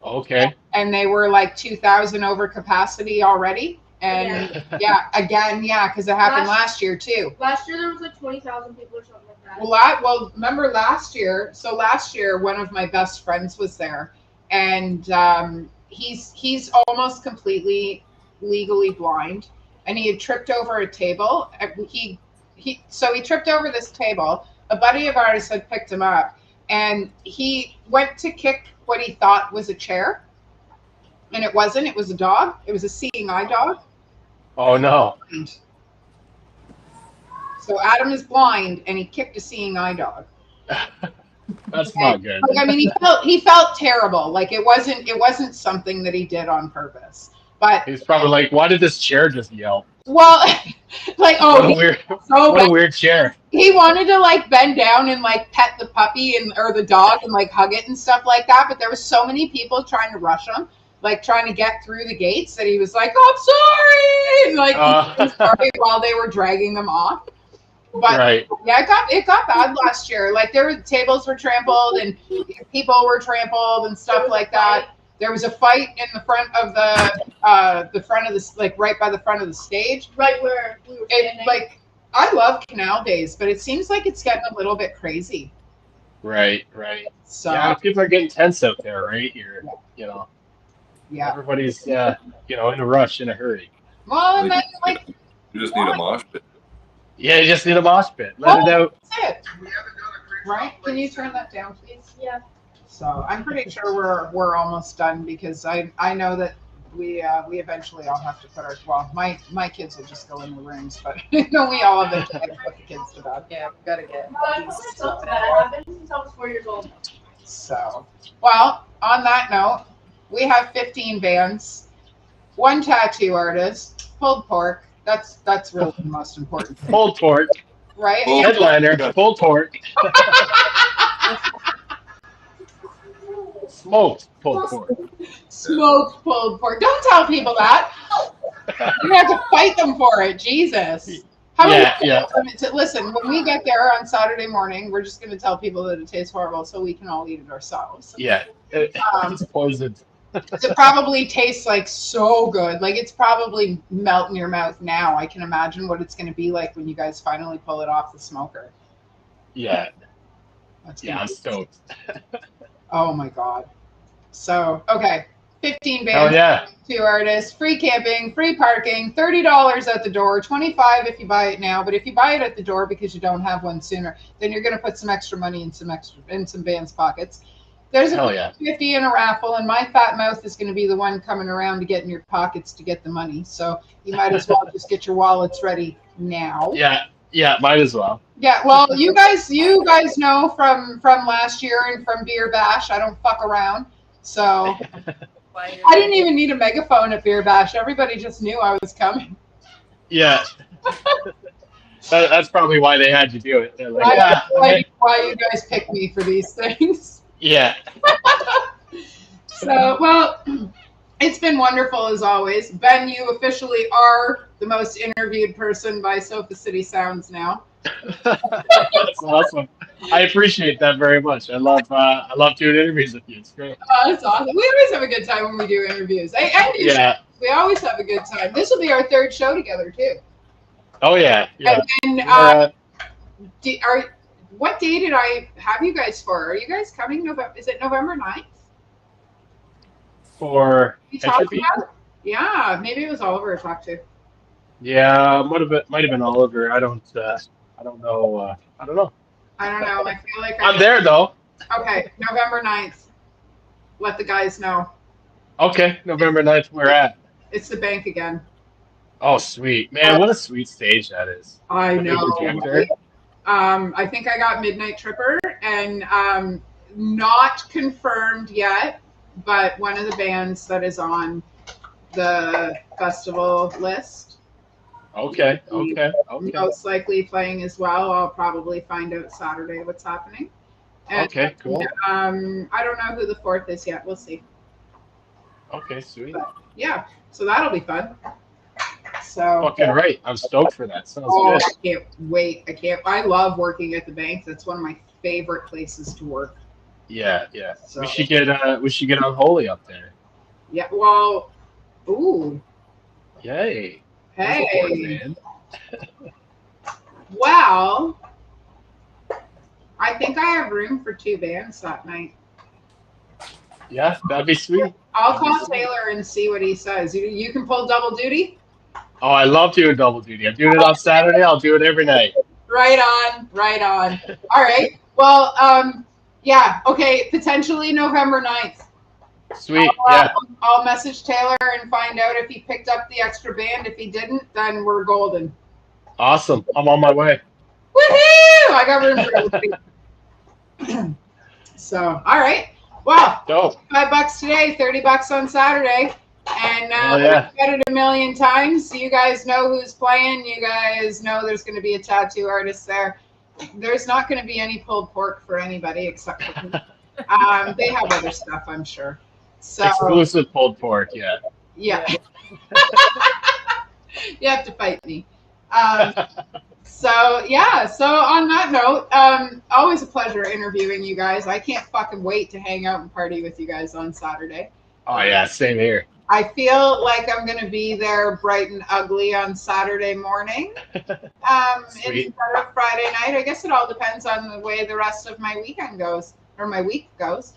Okay. And they were like 2,000 over capacity already. And because it happened last year too. Last year there was like 20,000 people or something like that. Well, remember last year? So last year, one of my best friends was there, and he's almost completely legally blind, and he had tripped over a table. He tripped over this table. A buddy of ours had picked him up, and he went to kick what he thought was a chair, and it wasn't. It was a dog. It was a seeing eye dog. Oh no. So Adam is blind, and he kicked a seeing eye dog. That's not good. Like, I mean, he felt terrible. Like it wasn't something that he did on purpose. But He's probably like, why did this chair just yelp? Well, like, What a oh, weird, so what a bad. weird chair. He wanted to like bend down and like pet the puppy and or the dog and like hug it and stuff like that. But there was so many people trying to rush him, like trying to get through the gates, that he was like, "I'm sorry," and like he was sorry while they were dragging them off. But Right. yeah, it got bad last year. Like tables were trampled and people were trampled and stuff like that. There was a fight in the front of the front of this, like right by the front of the stage. Right where we were It standing. like I love Canal Days, but it seems like it's getting a little bit crazy. Right. So Yeah, people are getting tense out there, right? You know, yeah. everybody's in a rush, in a hurry. Well, and then like You just need a mosh pit. Yeah, you just need a mosh pit. Let it out. that's it. Right? Can you turn that down, please? Yeah. So I'm pretty sure we're almost done because I know that we eventually all have to put my kids will just go in the rooms, but we all eventually have to put the kids to bed. Yeah, we gotta get. I put myself to bed. I've been since I was 4 years old. So, well, on that note, we have 15 bands, 1 tattoo artist, pulled pork. That's really the most important thing, Pulled pork. right? Oh. Headliner. Pulled pork. Smoked pulled pork. Smoked pulled pork. Don't tell people that. You have to fight them for it. Jesus. How Yeah. Listen, when we get there on Saturday morning, we're just going to tell people that it tastes horrible so we can all eat it ourselves. Yeah. It's poisoned. It probably tastes like so good. Like it's probably melt in your mouth now. I can imagine what it's going to be like when you guys finally pull it off the smoker. Yeah. That's Yeah, gonna I'm be- stoked. Oh my God. So, okay. 15 Hell bands, yeah. 2 artists, free camping, free parking, $30 at the door, $25 if you buy it now. But if you buy it at the door because you don't have one sooner, then you're going to put some extra money in some bands' pockets. There's a Hell yeah. 50 in a raffle, and my fat mouth is going to be the one coming around to get in your pockets to get the money. So you might as well just get your wallets ready now. Yeah, might as well. Yeah, well, you guys know from last year and from Beer Bash, I don't fuck around. So I didn't even need a megaphone at Beer Bash. Everybody just knew I was coming. Yeah. That's probably why they had you do it. They're like, I yeah, like why you guys pick me for these things. yeah. So, well, it's been wonderful as always. Ben, you officially are the most interviewed person by Sofa City Sounds now. That's awesome. I appreciate that very much. I love doing interviews with you. It's great. Oh, that's awesome. We always have a good time when we do interviews. And Yeah. we always have a good time. This will be our 3rd show together too. Oh yeah. Yeah. And what day did I have you guys for? Are you guys coming November? Is it November 9th? For You talked Entropy? about? Yeah, maybe it was Oliver I talked to. Yeah, might have been Oliver. I don't know. I don't know. I don't know. I feel like I'm there though. Okay, November 9th. Let the guys know. Okay, November 9th, we're at. It's the bank again. Oh, sweet. Man, what a sweet stage that is. I The big know. projector. I think I got Midnight Tripper and not confirmed yet, but one of the bands that is on the festival list. Okay. Most likely playing as well. I'll probably find out Saturday what's happening. And, Okay, cool. I don't know who the 4th is yet. We'll see. Okay, sweet. Yeah, so that'll be fun. So Fucking right. I'm stoked for that. Sounds oh, good. I can't wait. I love working at the bank. That's one of my favorite places to work. Yeah. So We should get Unholy up there. yeah, well, ooh, Yay. There's a board hey. band. Well, I think I have room for 2 bands that night. Yeah, that'd be sweet. I'll call Taylor and see what he says. You can pull double duty? Oh, I love doing double duty. I'm doing it on Saturday. I'll do it every night. Right on. All right. Well, yeah, okay, potentially November 9th. Sweet. Yeah. I'll message Taylor and find out if he picked up the extra band. If he didn't, then we're golden. Awesome. I'm on my way. Woohoo! I got room for everybody. So, all right. Well, Dope. $5 today, $30 on Saturday. And Oh, yeah. we've said it a million times. You guys know who's playing. You guys know there's going to be a tattoo artist there. There's not going to be any pulled pork for anybody except for me. They have other stuff, I'm sure. So Exclusive pulled pork, yeah. yeah. You have to fight me. So yeah, so on that note, always a pleasure interviewing you guys. I can't fucking wait to hang out and party with you guys on Saturday. Oh yeah, same here. I feel like I'm gonna be there bright and ugly on Saturday morning. Sweet. Instead of Friday night. I guess it all depends on the way the rest of my weekend goes or my week goes.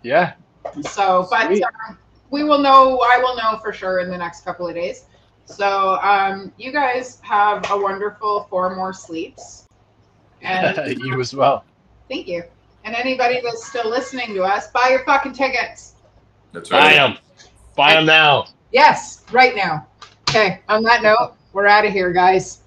Yeah. So, but Sweet. we will know. I will know for sure in the next couple of days. So, you guys have a wonderful 4 more sleeps. And You as well. thank you. And anybody that's still listening to us, buy your fucking tickets. That's Buy right. them. Buy them now. Yes, right now. Okay. On that note, we're out of here, guys.